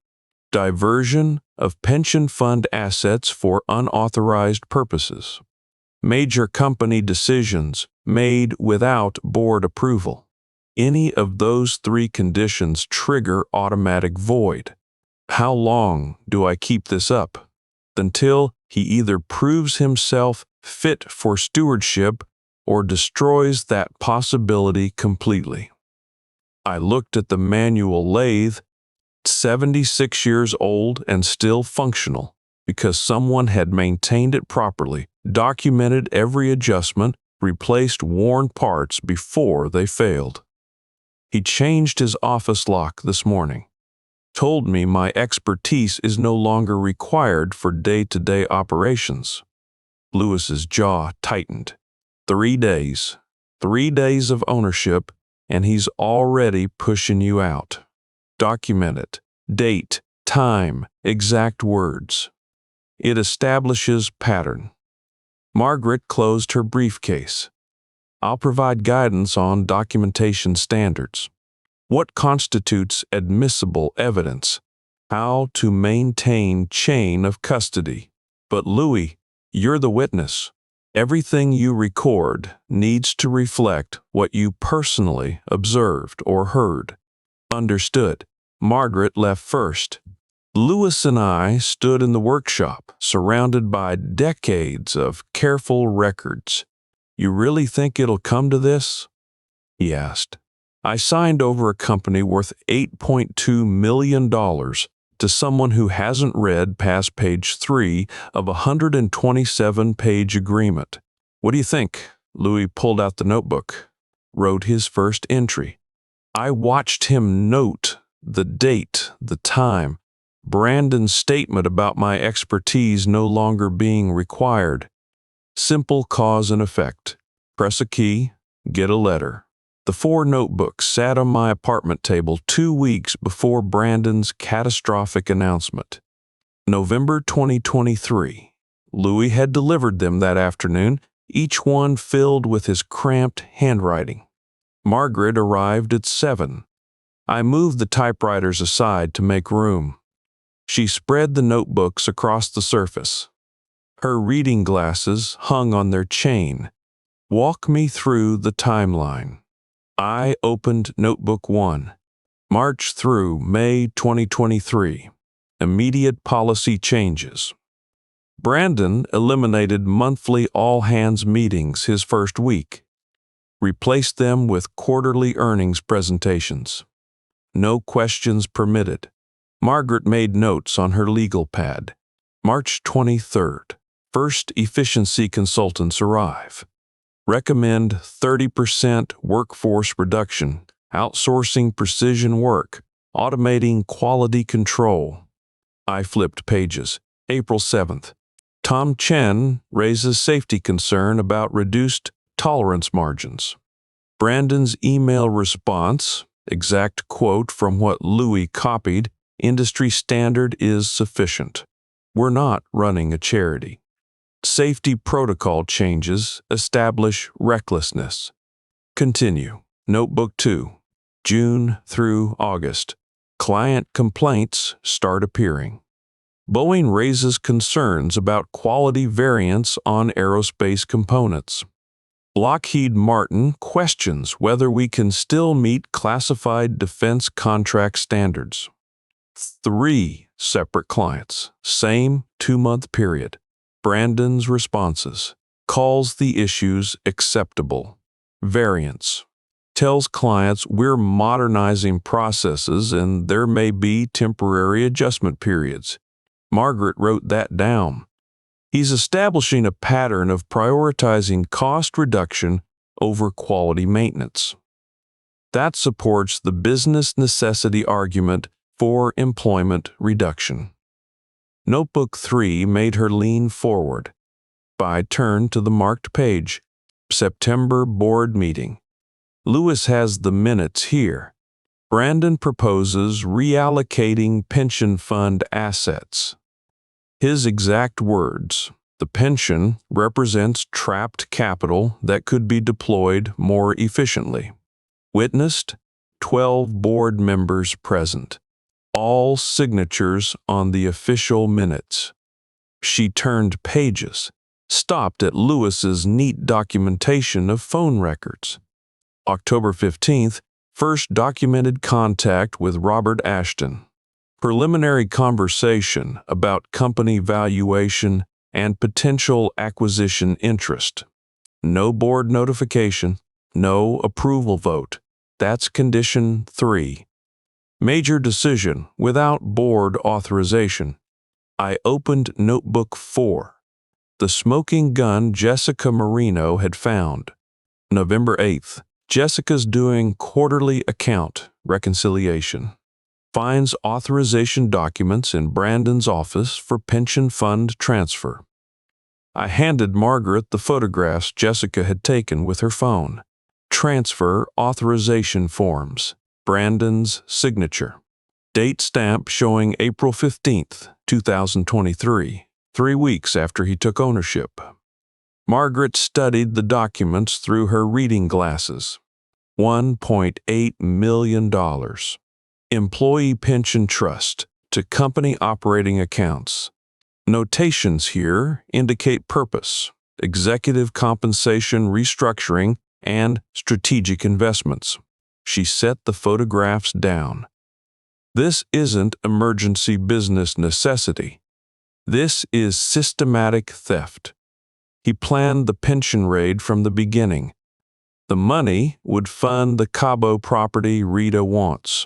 Diversion of pension fund assets for unauthorized purposes. Major company decisions made without board approval. Any of those three conditions trigger automatic void. How long do I keep this up? Until he either proves himself fit for stewardship or destroys that possibility completely. I looked at the manual lathe, 76 years old and still functional, because someone had maintained it properly, documented every adjustment, replaced worn parts before they failed. He changed his office lock this morning. Told me my expertise is no longer required for day-to-day operations. Lewis's jaw tightened. 3 days. 3 days of ownership, and he's already pushing you out. Document it. Date, time, exact words. It establishes pattern. Margaret closed her briefcase. I'll provide guidance on documentation standards. What constitutes admissible evidence? How to maintain chain of custody. But Louis, you're the witness. Everything you record needs to reflect what you personally observed or heard. Understood. Margaret left first. Lewis and I stood in the workshop, surrounded by decades of careful records. You really think it'll come to this? He asked. I signed over a company worth $8.2 million to someone who hasn't read past page 3 of a 127-page agreement. What do you think? Louis pulled out the notebook, wrote his first entry. I watched him note the date, the time, Brandon's statement about my expertise no longer being required. Simple cause and effect. Press a key, get a letter. The 4 notebooks sat on my apartment table 2 weeks before Brandon's catastrophic announcement. November 2023. Louis had delivered them that afternoon, each one filled with his cramped handwriting. Margaret arrived at 7. I moved the typewriters aside to make room. She spread the notebooks across the surface. Her reading glasses hung on their chain. Walk me through the timeline. I opened Notebook 1. March through May 2023. Immediate policy changes. Brandon eliminated monthly all-hands meetings his first week. Replaced them with quarterly earnings presentations. No questions permitted. Margaret made notes on her legal pad. March 23rd. First efficiency consultants arrive. Recommend 30% workforce reduction, outsourcing precision work, automating quality control. I flipped pages. April 7th. Chen raises safety concern about reduced tolerance margins. Brandon's email response, exact quote from what Louis copied, industry standard is sufficient. We're not running a charity. Safety protocol changes establish recklessness. Continue. Notebook 2. June through August. Client complaints start appearing. Boeing raises concerns about quality variance on aerospace components. Lockheed Martin questions whether we can still meet classified defense contract standards. 3 separate clients, same 2-month period. Brandon's responses. Calls the issues acceptable. Variance. Tells clients we're modernizing processes and there may be temporary adjustment periods. Margaret wrote that down. He's establishing a pattern of prioritizing cost reduction over quality maintenance. That supports the business necessity argument for employment reduction. Notebook 3 made her lean forward. I turned to the marked page. September board meeting. Louis has the minutes here. Brandon proposes reallocating pension fund assets. His exact words, the pension represents trapped capital that could be deployed more efficiently. Witnessed, 12 board members present. All signatures on the official minutes. She turned pages, stopped at Louis's neat documentation of phone records. October 15th, first documented contact with Robert Ashton. Preliminary conversation about company valuation and potential acquisition interest. No board notification, no approval vote. That's condition 3. Major decision without board authorization. I opened Notebook 4. The smoking gun Jessica Marino had found. November 8th. Jessica's doing quarterly account reconciliation. Finds authorization documents in Brandon's office for pension fund transfer. I handed Margaret the photographs Jessica had taken with her phone. Transfer authorization forms. Brandon's signature. Date stamp showing April 15th, 2023, 3 weeks after he took ownership. Margaret studied the documents through her reading glasses. $1.8 million. Employee pension trust to company operating accounts. Notations here indicate purpose, executive compensation restructuring, and strategic investments. She set the photographs down. This isn't emergency business necessity. This is systematic theft. He planned the pension raid from the beginning. The money would fund the Cabo property Rita wants.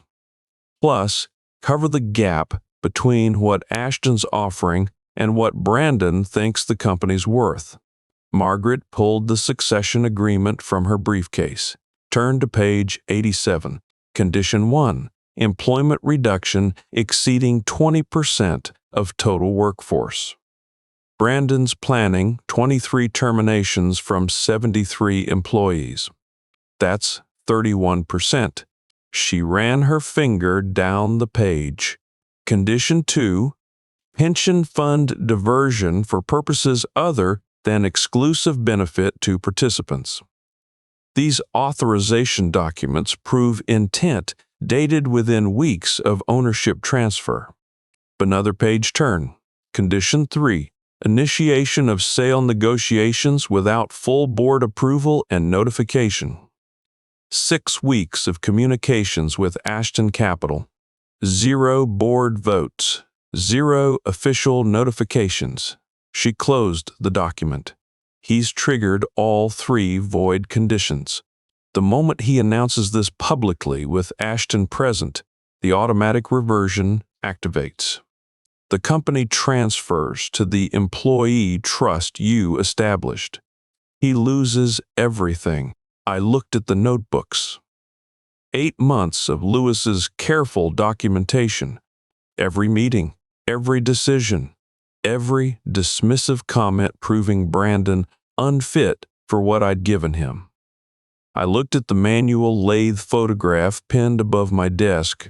Plus, cover the gap between what Ashton's offering and what Brandon thinks the company's worth. Margaret pulled the succession agreement from her briefcase. Turned to page 87. Condition 1. Employment reduction exceeding 20% of total workforce. Brandon's planning 23 terminations from 73 employees. That's 31%. She ran her finger down the page. Condition 2, pension fund diversion for purposes other than exclusive benefit to participants. These authorization documents prove intent dated within weeks of ownership transfer. Another page turn. Condition 3, initiation of sale negotiations without full board approval and notification. 6 weeks of communications with Ashton Capital. 0 board votes. 0 official notifications. She closed the document. He's triggered all 3 void conditions. The moment he announces this publicly with Ashton present, the automatic reversion activates. The company transfers to the employee trust you established. He loses everything. I looked at the notebooks. 8 months of Lewis's careful documentation. Every meeting, every decision, every dismissive comment proving Brandon unfit for what I'd given him. I looked at the manual lathe photograph pinned above my desk.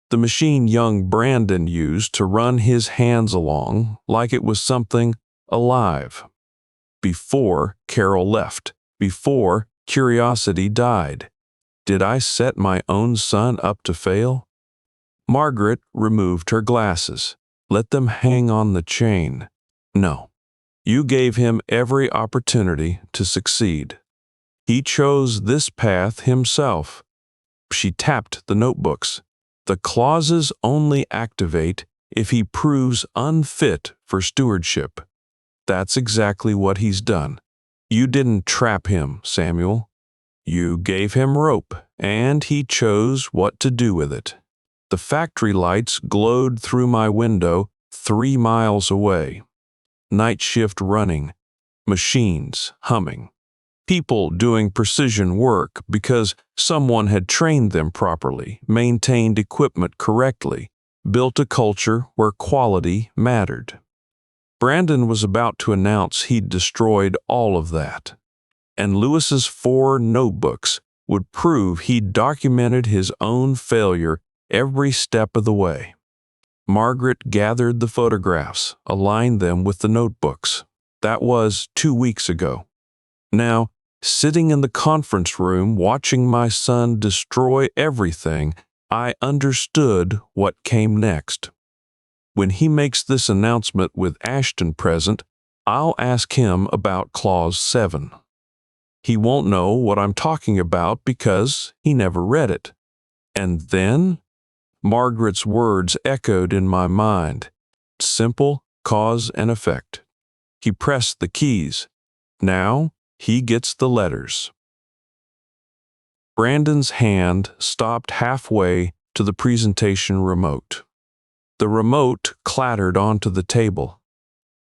The machine young Brandon used to run his hands along like it was something alive. Before Carol left, before curiosity died, did I set my own son up to fail? Margaret removed her glasses. Let them hang on the chain. No, you gave him every opportunity to succeed. He chose this path himself. She tapped the notebooks. The clauses only activate if he proves unfit for stewardship. That's exactly what he's done. You didn't trap him, Samuel. You gave him rope, and he chose what to do with it. The factory lights glowed through my window 3 miles away. Night shift running, machines humming. People doing precision work because someone had trained them properly, maintained equipment correctly, built a culture where quality mattered. Brandon was about to announce he'd destroyed all of that, and Lewis's 4 notebooks would prove he'd documented his own failure every step of the way. Margaret gathered the photographs, aligned them with the notebooks. That was 2 weeks ago. Now, sitting in the conference room watching my son destroy everything, I understood what came next. When he makes this announcement with Ashton present, I'll ask him about Clause 7. He won't know what I'm talking about because he never read it. And then, Margaret's words echoed in my mind. Simple cause and effect. He pressed the keys. Now, he gets the letters. Brandon's hand stopped halfway to the presentation remote. The remote clattered onto the table.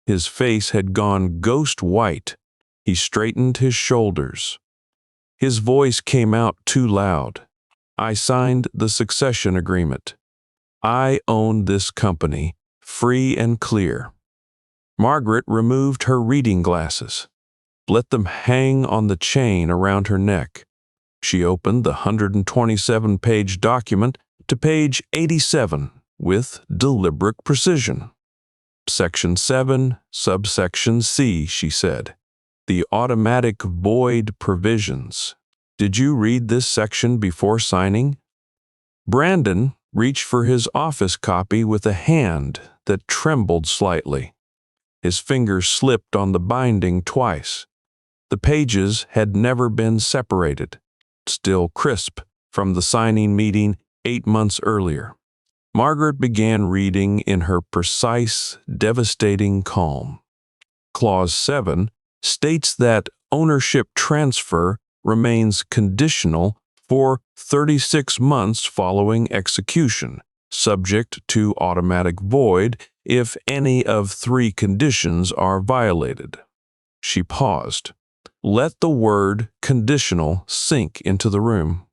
His face had gone ghost white. He straightened his shoulders. His voice came out too loud. I signed the succession agreement. I own this company, free and clear. Margaret removed her reading glasses. Let them hang on the chain around her neck. She opened the 127-page document to page 87 with deliberate precision. Section 7, Subsection C, she said. The automatic void provisions. Did you read this section before signing? Brandon reached for his office copy with a hand that trembled slightly. His fingers slipped on the binding twice. The pages had never been separated, still crisp from the signing meeting 8 months earlier. Margaret began reading in her precise, devastating calm. Clause 7 states that ownership transfer remains conditional for 36 months following execution, subject to automatic void if any of 3 conditions are violated. She paused. Let the word conditional sink into the room.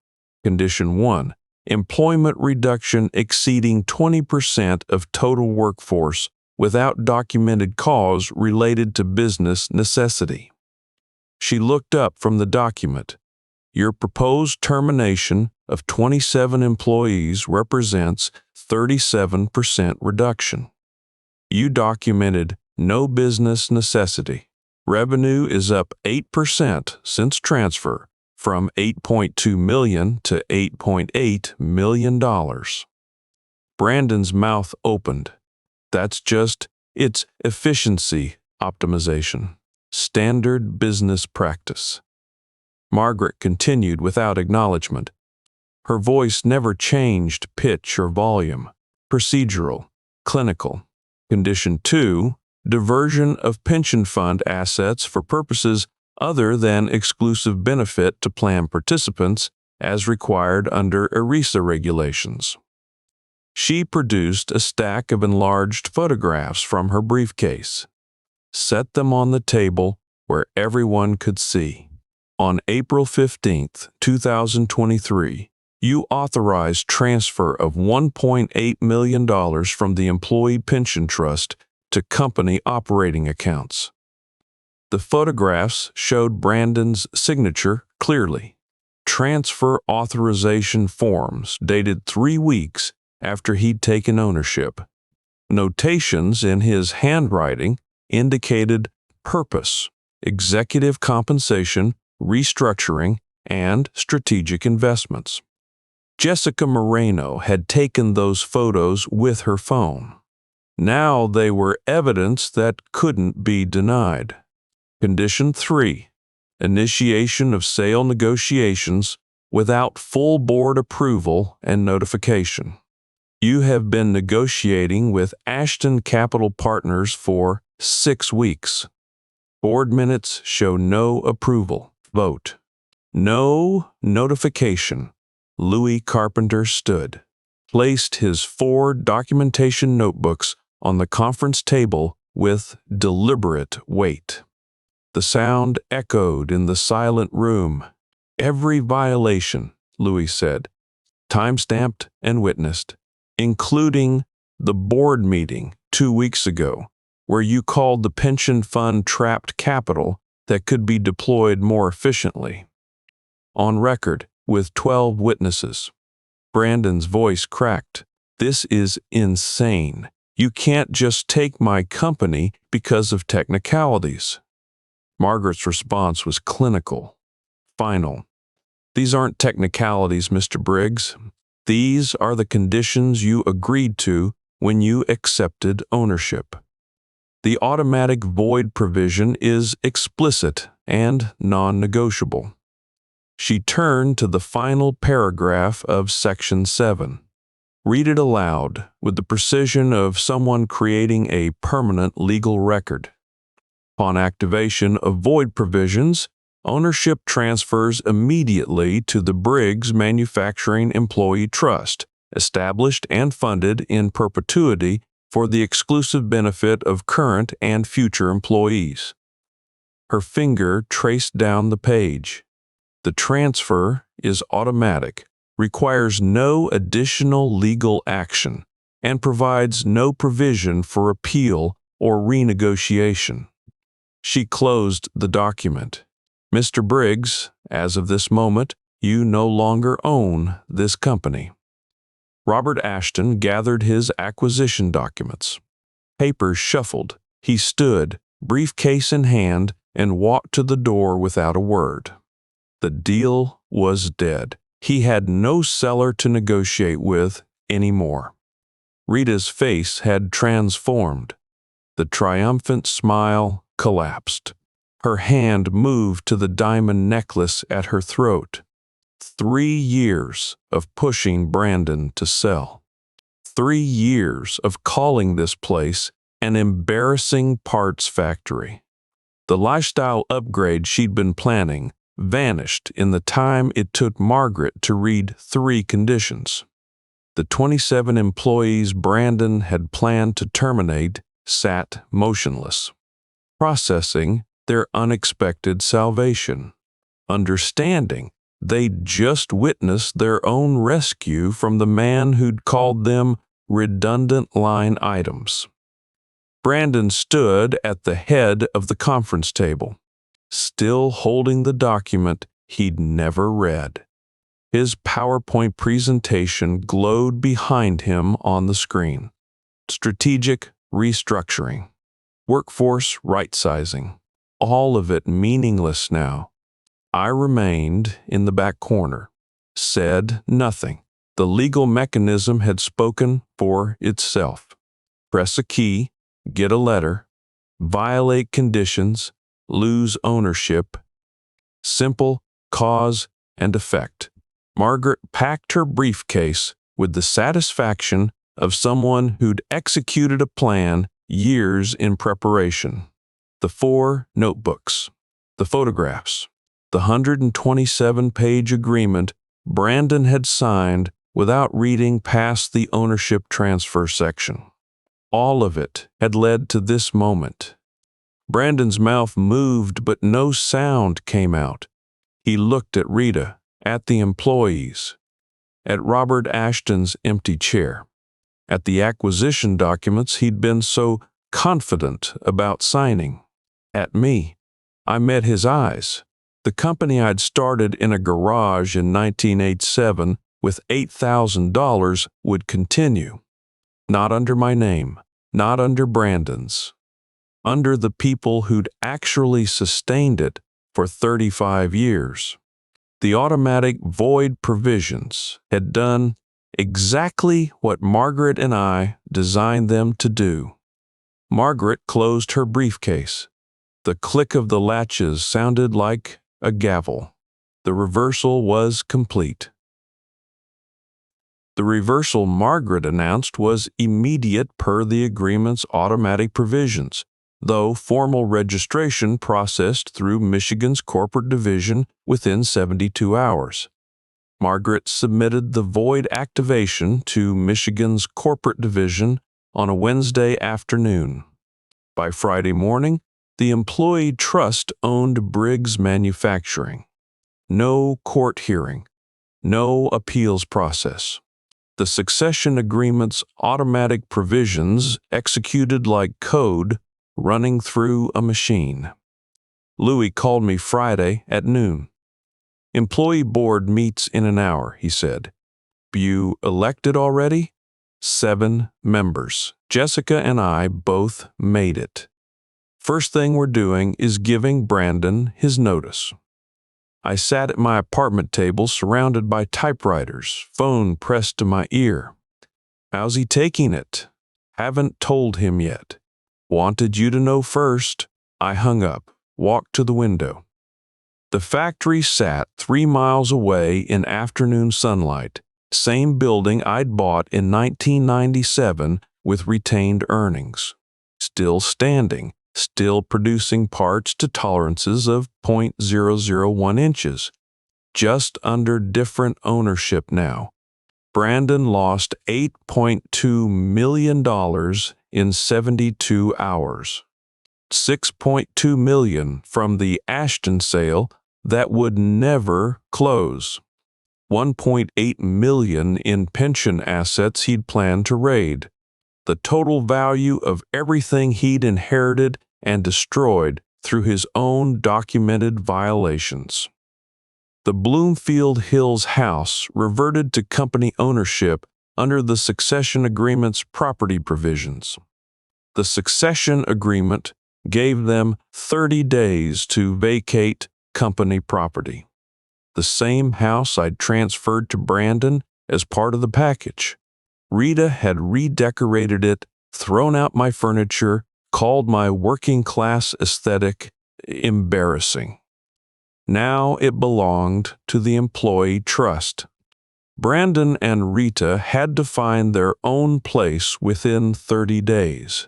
Condition 1. Employment reduction exceeding 20% of total workforce without documented cause related to business necessity. She looked up from the document. Your proposed termination of 27 employees represents 37% reduction. You documented no business necessity. Revenue is up 8% since transfer, from $8.2 million to $8.8 million. Brandon's mouth opened. That's just its efficiency optimization. Standard business practice. Margaret continued without acknowledgement. Her voice never changed pitch or volume. Procedural. Clinical. Condition 2. Diversion of pension fund assets for purposes other than exclusive benefit to plan participants as required under ERISA regulations. She produced a stack of enlarged photographs from her briefcase. Set them on the table where everyone could see. On April 15, 2023, you authorized transfer of $1.8 million from the Employee Pension Trust to company operating accounts. The photographs showed Brandon's signature clearly. Transfer authorization forms dated 3 weeks after he'd taken ownership. Notations in his handwriting indicated purpose, executive compensation, restructuring, and strategic investments. Jessica Moreno had taken those photos with her phone. Now they were evidence that couldn't be denied. Condition 3. Initiation of sale negotiations without full board approval and notification. You have been negotiating with Ashton Capital Partners for 6 weeks. Board minutes show no approval. Vote. No notification. Louis Carpenter stood, placed his 4 documentation notebooks on the conference table with deliberate weight. The sound echoed in the silent room. Every violation, Louis said, timestamped and witnessed, including the board meeting 2 weeks ago, where you called the pension fund trapped capital that could be deployed more efficiently. On record, with 12 witnesses. Brandon's voice cracked. This is insane. You can't just take my company because of technicalities. Margaret's response was clinical, final. These aren't technicalities, Mr. Briggs. These are the conditions you agreed to when you accepted ownership. The automatic void provision is explicit and non-negotiable. She turned to the final paragraph of Section 7. Read it aloud with the precision of someone creating a permanent legal record. Upon activation of void provisions, ownership transfers immediately to the Briggs Manufacturing Employee Trust, established and funded in perpetuity for the exclusive benefit of current and future employees. Her finger traced down the page. The transfer is automatic, requires no additional legal action, and provides no provision for appeal or renegotiation. She closed the document. Mr. Briggs, as of this moment, you no longer own this company. Robert Ashton gathered his acquisition documents. Papers shuffled. He stood, briefcase in hand, and walked to the door without a word. The deal was dead. He had no seller to negotiate with anymore. Rita's face had transformed. The triumphant smile collapsed. Her hand moved to the diamond necklace at her throat. 3 years of pushing Brandon to sell. 3 years of calling this place an embarrassing parts factory. The lifestyle upgrade she'd been planning vanished in the time it took Margaret to read 3 conditions. The 27 employees Brandon had planned to terminate sat motionless, processing their unexpected salvation, understanding they'd just witnessed their own rescue from the man who'd called them redundant line items. Brandon stood at the head of the conference table, still holding the document he'd never read. His PowerPoint presentation glowed behind him on the screen. Strategic restructuring, workforce right-sizing, all of it meaningless now. I remained in the back corner, said nothing. The legal mechanism had spoken for itself. Press a key, get a letter, violate conditions, lose ownership. Simple cause and effect. Margaret packed her briefcase with the satisfaction of someone who'd executed a plan years in preparation. The 4 notebooks, the photographs, the 127-page agreement Brandon had signed without reading past the ownership transfer section. All of it had led to this moment. Brandon's mouth moved, but no sound came out. He looked at Rita, at the employees, at Robert Ashton's empty chair, at the acquisition documents he'd been so confident about signing, at me. I met his eyes. The company I'd started in a garage in 1987 with $8,000 would continue. Not under my name, not under Brandon's. Under the people who'd actually sustained it for 35 years. The automatic void provisions had done exactly what Margaret and I designed them to do. Margaret closed her briefcase. The click of the latches sounded like a gavel. The reversal was complete. The reversal Margaret announced was immediate per the agreement's automatic provisions, though formal registration processed through Michigan's corporate division within 72 hours. Margaret submitted the void activation to Michigan's corporate division on a Wednesday afternoon. By Friday morning, the employee trust owned Briggs Manufacturing. No court hearing, no appeals process. The succession agreement's automatic provisions executed like code running through a machine. Louis called me Friday at noon. Employee board meets in an hour, he said. You elected already? 7 members. Jessica and I both made it. First thing we're doing is giving Brandon his notice. I sat at my apartment table surrounded by typewriters, phone pressed to my ear. How's he taking it? Haven't told him yet. Wanted you to know first. I hung up, walked to the window. The factory sat 3 miles away in afternoon sunlight, same building I'd bought in 1997 with retained earnings. Still standing, still producing parts to tolerances of .001 inches. Just under different ownership now. Brandon lost $8.2 million in 72 hours. $6.2 million from the Ashton sale that would never close. $1.8 million in pension assets he'd planned to raid. The total value of everything he'd inherited and destroyed through his own documented violations. The Bloomfield Hills house reverted to company ownership under the succession agreement's property provisions. The succession agreement gave them 30 days to vacate company property. The same house I'd transferred to Brandon as part of the package. Rita had redecorated it, thrown out my furniture, called my working-class aesthetic embarrassing. Now it belonged to the employee trust. Brandon and Rita had to find their own place within 30 days.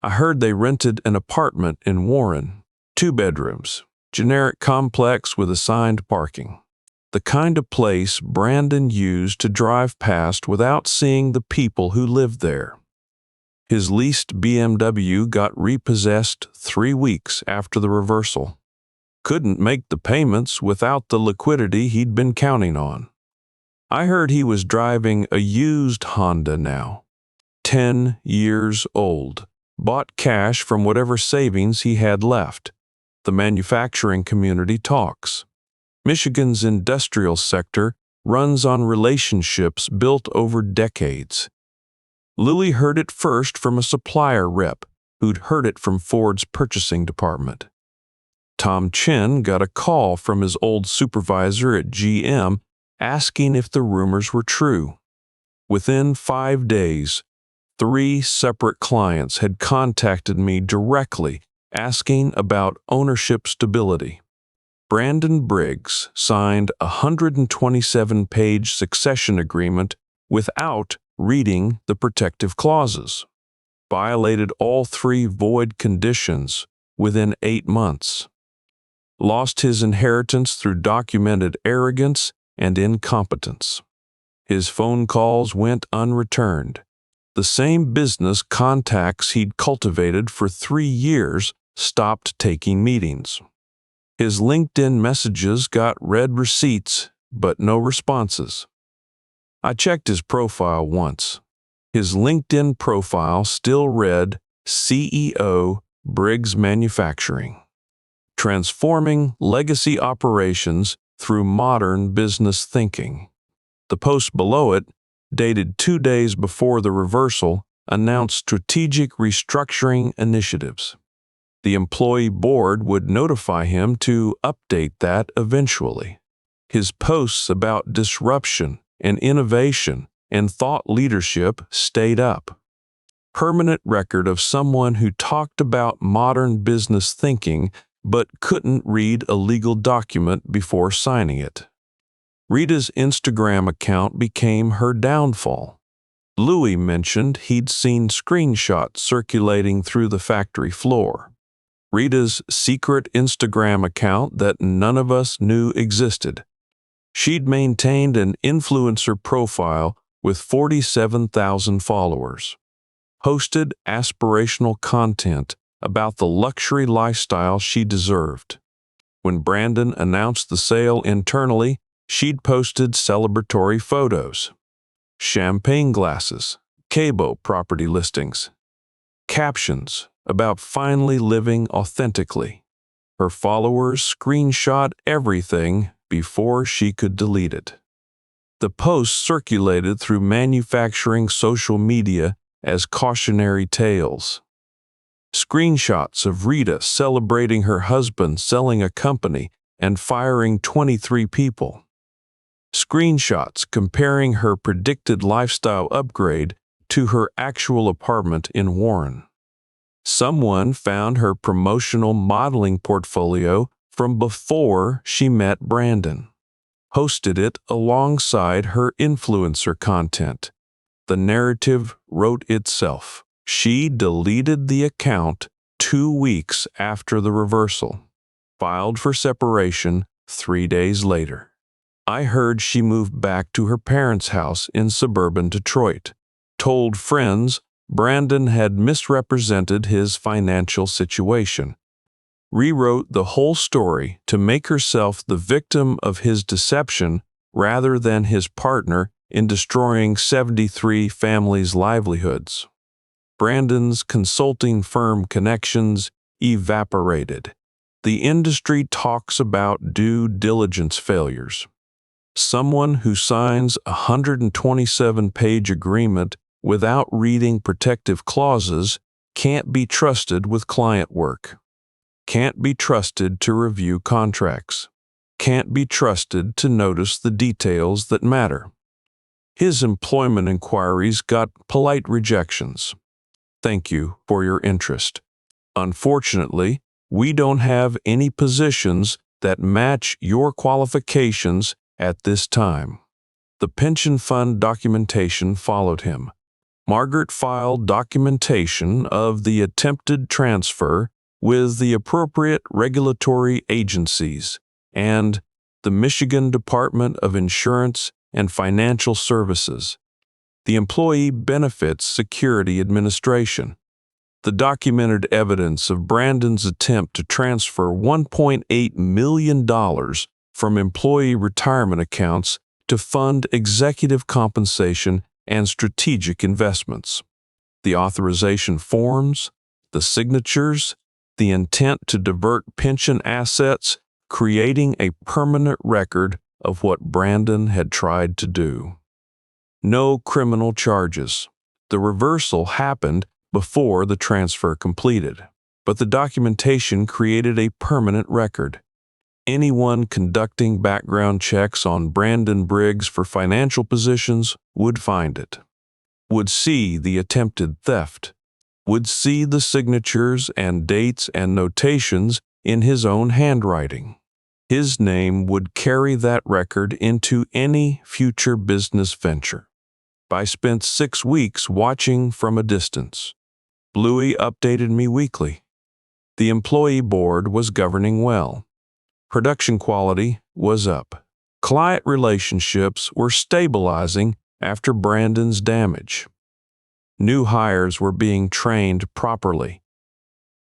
I heard they rented an apartment in Warren, 2 bedrooms, generic complex with assigned parking. The kind of place Brandon used to drive past without seeing the people who lived there. His leased BMW got repossessed 3 weeks after the reversal. Couldn't make the payments without the liquidity he'd been counting on. I heard he was driving a used Honda now, 10 years old, bought cash from whatever savings he had left. The manufacturing community talks. Michigan's industrial sector runs on relationships built over decades. Louis heard it first from a supplier rep who'd heard it from Ford's purchasing department. Tom Chen got a call from his old supervisor at GM asking if the rumors were true. Within 5 days, 3 separate clients had contacted me directly asking about ownership stability. Brandon Briggs signed a 127-page succession agreement without reading the protective clauses, violated all 3 void conditions within 8 months, lost his inheritance through documented arrogance and incompetence. His phone calls went unreturned. The same business contacts he'd cultivated for 3 years stopped taking meetings. His LinkedIn messages got read receipts, but no responses. I checked his profile once. His LinkedIn profile still read CEO Briggs Manufacturing, transforming legacy operations through modern business thinking. The post below it, dated 2 days before the reversal, announced strategic restructuring initiatives. The employee board would notify him to update that eventually. His posts about disruption and innovation and thought leadership stayed up. Permanent record of someone who talked about modern business thinking but couldn't read a legal document before signing it. Rita's Instagram account became her downfall. Louis mentioned he'd seen screenshots circulating through the factory floor. Rita's secret Instagram account that none of us knew existed. She'd maintained an influencer profile with 47,000 followers, posted aspirational content about the luxury lifestyle she deserved. When Brandon announced the sale internally, she'd posted celebratory photos, champagne glasses, Cabo property listings, captions about finally living authentically. Her followers screenshot everything before she could delete it. The post circulated through manufacturing social media as cautionary tales. Screenshots of Rita celebrating her husband selling a company and firing 23 people. Screenshots comparing her predicted lifestyle upgrade to her actual apartment in Warren. Someone found her promotional modeling portfolio from before she met Brandon, posted it alongside her influencer content. The narrative wrote itself. She deleted the account 2 weeks after the reversal, filed for separation 3 days later. I heard she moved back to her parents' house in suburban Detroit, told friends Brandon had misrepresented his financial situation, rewrote the whole story to make herself the victim of his deception rather than his partner in destroying 73 families' livelihoods. Brandon's consulting firm connections evaporated. The industry talks about due diligence failures. Someone who signs a 127-page agreement without reading protective clauses can't be trusted with client work, can't be trusted to review contracts, can't be trusted to notice the details that matter. His employment inquiries got polite rejections. Thank you for your interest. Unfortunately, we don't have any positions that match your qualifications at this time. The pension fund documentation followed him. Margaret filed documentation of the attempted transfer with the appropriate regulatory agencies and the Michigan Department of Insurance and Financial Services, the Employee Benefits Security Administration. The documented evidence of Brandon's attempt to transfer $1.8 million from employee retirement accounts to fund executive compensation and strategic investments. The authorization forms, the signatures, the intent to divert pension assets, creating a permanent record of what Brandon had tried to do. No criminal charges. The reversal happened before the transfer completed, but the documentation created a permanent record. Anyone conducting background checks on Brandon Briggs for financial positions would find it, would see the attempted theft, would see the signatures and dates and notations in his own handwriting. His name would carry that record into any future business venture. I spent 6 weeks watching from a distance. Bluey updated me weekly. The employee board was governing well. Production quality was up. Client relationships were stabilizing after Brandon's damage. New hires were being trained properly.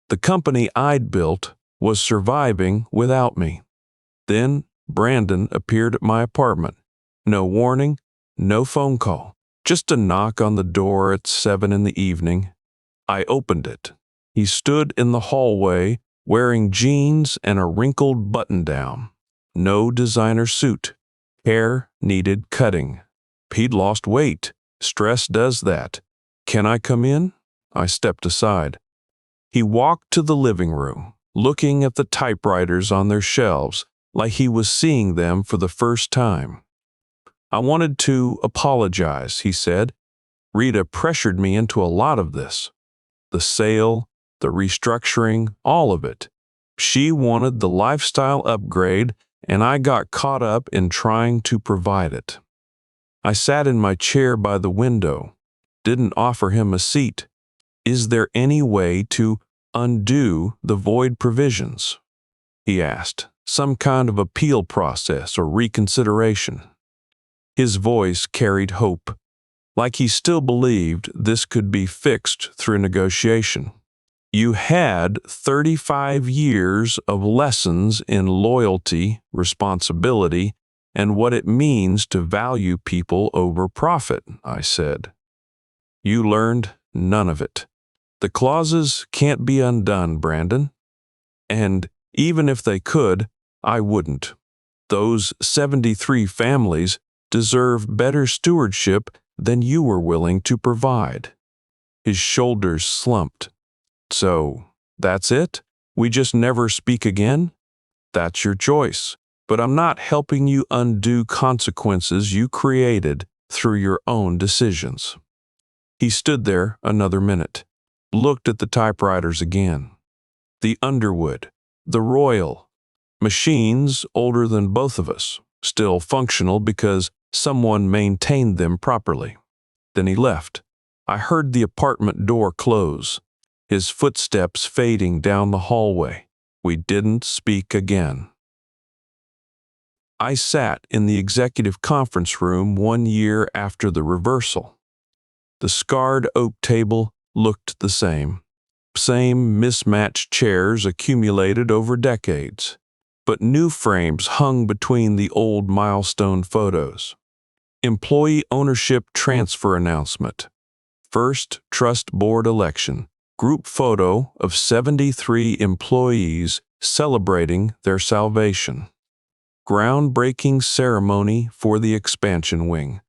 The company I'd built was surviving without me. Then Brandon appeared at my apartment. No warning, no phone call, just a knock on the door at 7 in the evening. I opened it. He stood in the hallway wearing jeans and a wrinkled button-down. No designer suit. Hair needed cutting. He'd lost weight. Stress does that. "Can I come in?" I stepped aside. He walked to the living room, looking at the typewriters on their shelves like he was seeing them for the first time. "I wanted to apologize," he said. "Rita pressured me into a lot of this. The sale, the restructuring, all of it. She wanted the lifestyle upgrade, and I got caught up in trying to provide it." I sat in my chair by the window, didn't offer him a seat. "Is there any way to undo the void provisions?" he asked. "Some kind of appeal process or reconsideration?" His voice carried hope, like he still believed this could be fixed through negotiation. "You had 35 years of lessons in loyalty, responsibility, and what it means to value people over profit," I said. "You learned none of it. The clauses can't be undone, Brandon. And even if they could, I wouldn't. Those 73 families deserve better stewardship than you were willing to provide." His shoulders slumped. "So, that's it? We just never speak again?" "That's your choice, but I'm not helping you undo consequences you created through your own decisions." He stood there another minute, looked at the typewriters again. The Underwood, the Royal, machines older than both of us, still functional because someone maintained them properly. Then he left. I heard the apartment door close, his footsteps fading down the hallway. We didn't speak again. I sat in the executive conference room 1 year after the reversal. The scarred oak table looked the same. Same mismatched chairs accumulated over decades, but new frames hung between the old milestone photos. Employee ownership transfer announcement. First trust board election. Group photo of 73 employees celebrating their salvation. Groundbreaking ceremony for the expansion wing.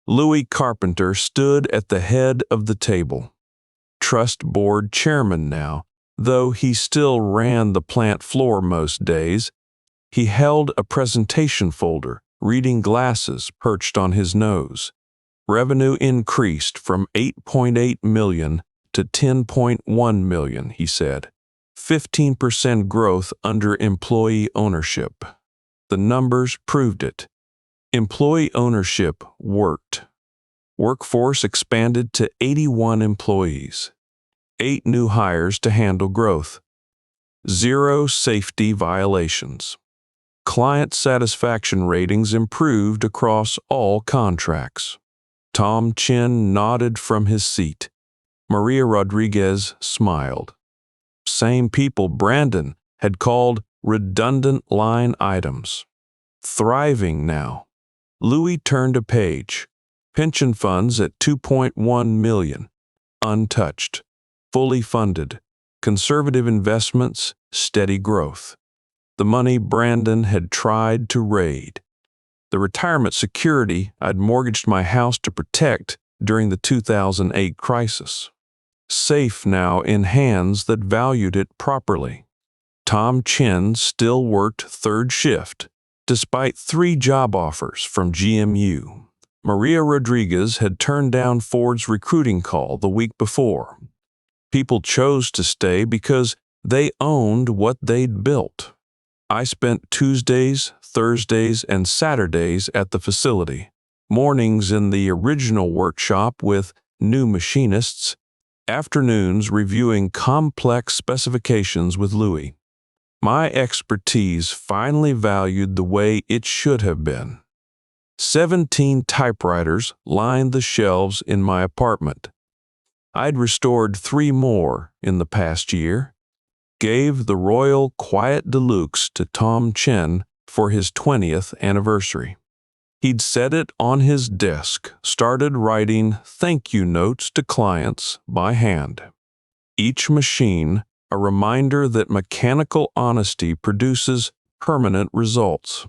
Louis Carpenter stood at the head of the table. Trust board chairman now, though he still ran the plant floor most days. He held a presentation folder, reading glasses perched on his nose. Revenue increased from $8.8 million to $10.1 million, he said. 15% growth under employee ownership. The numbers proved it. Employee ownership worked. Workforce expanded to 81 employees. 8 new hires to handle growth. 0 safety violations. Client satisfaction ratings improved across all contracts. Chen nodded from his seat. Maria Rodriguez smiled. Same people Brandon had called redundant line items. Thriving now. Louis turned a page. Pension funds at $2.1 million. Untouched. fully funded. Conservative investments, steady growth. The money Brandon had tried to raid. The retirement security I'd mortgaged my house to protect during the 2008 crisis. Safe now in hands that valued it properly. Chen still worked third shift, despite 3 job offers from GMU. Maria Rodriguez had turned down Ford's recruiting call the week before. People chose to stay because they owned what they'd built. I spent Tuesdays, Thursdays, and Saturdays at the facility, mornings in the original workshop with new machinists, afternoons reviewing complex specifications with Louis. My expertise finally valued the way it should have been. 17 typewriters lined the shelves in my apartment. I'd restored 3 more in the past year, gave the Royal Quiet Deluxe to Chen for his 20th anniversary. He'd set it on his desk, started writing thank you notes to clients by hand. Each machine, a reminder that mechanical honesty produces permanent results.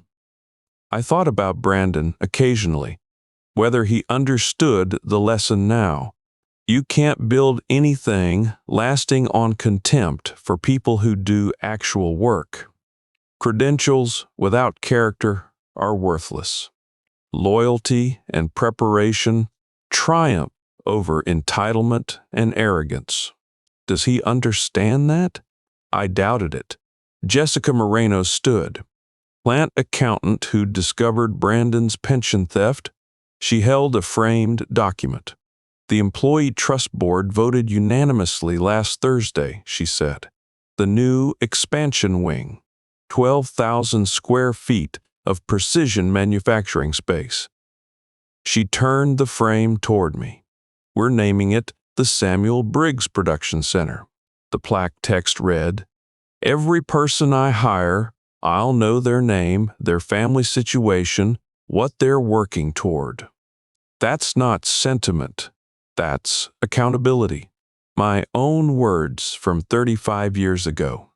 I thought about Brandon occasionally, whether he understood the lesson now. You can't build anything lasting on contempt for people who do actual work. Credentials without character are worthless. Loyalty and preparation triumph over entitlement and arrogance. Does he understand that? I doubted it. Jessica Moreno stood. Plant accountant who'd discovered Brandon's pension theft. She held a framed document. The Employee Trust Board voted unanimously last Thursday, she said. The new expansion wing, 12,000 square feet of precision manufacturing space. She turned the frame toward me. We're naming it the Samuel Briggs Production Center. The plaque text read, "Every person I hire, I'll know their name, their family situation, what they're working toward." That's not sentiment. That's accountability. My own words from 35 years ago.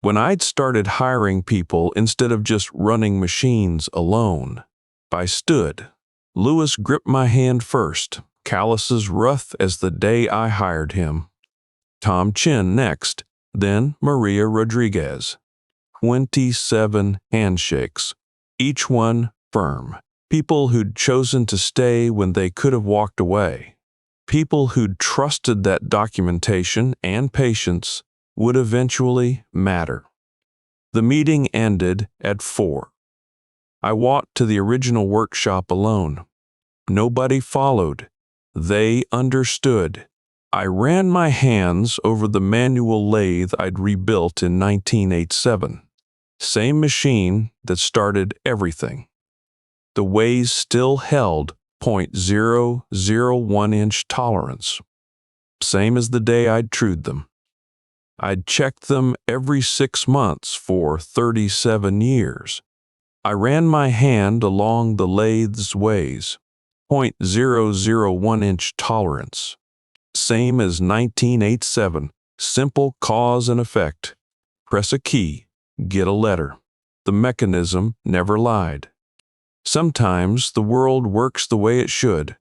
When I'd started hiring people instead of just running machines alone, I stood. Louis gripped my hand first, callous as rough as the day I hired him. Chen next, then Maria Rodriguez. 27 handshakes, each one firm. People who'd chosen to stay when they could have walked away. People who'd trusted that documentation and patience would eventually matter. The meeting ended at 4. I walked to the original workshop alone. Nobody followed. They understood. I ran my hands over the manual lathe I'd rebuilt in 1987. Same machine that started everything. The ways still held .001-inch tolerance. Same as the day I'd trued them. I'd checked them every 6 months for 37 years. I ran my hand along the lathe's ways. .001-inch tolerance. Same as 1987. Simple cause and effect. Press a key, get a letter. The mechanism never lied. Sometimes the world works the way it should.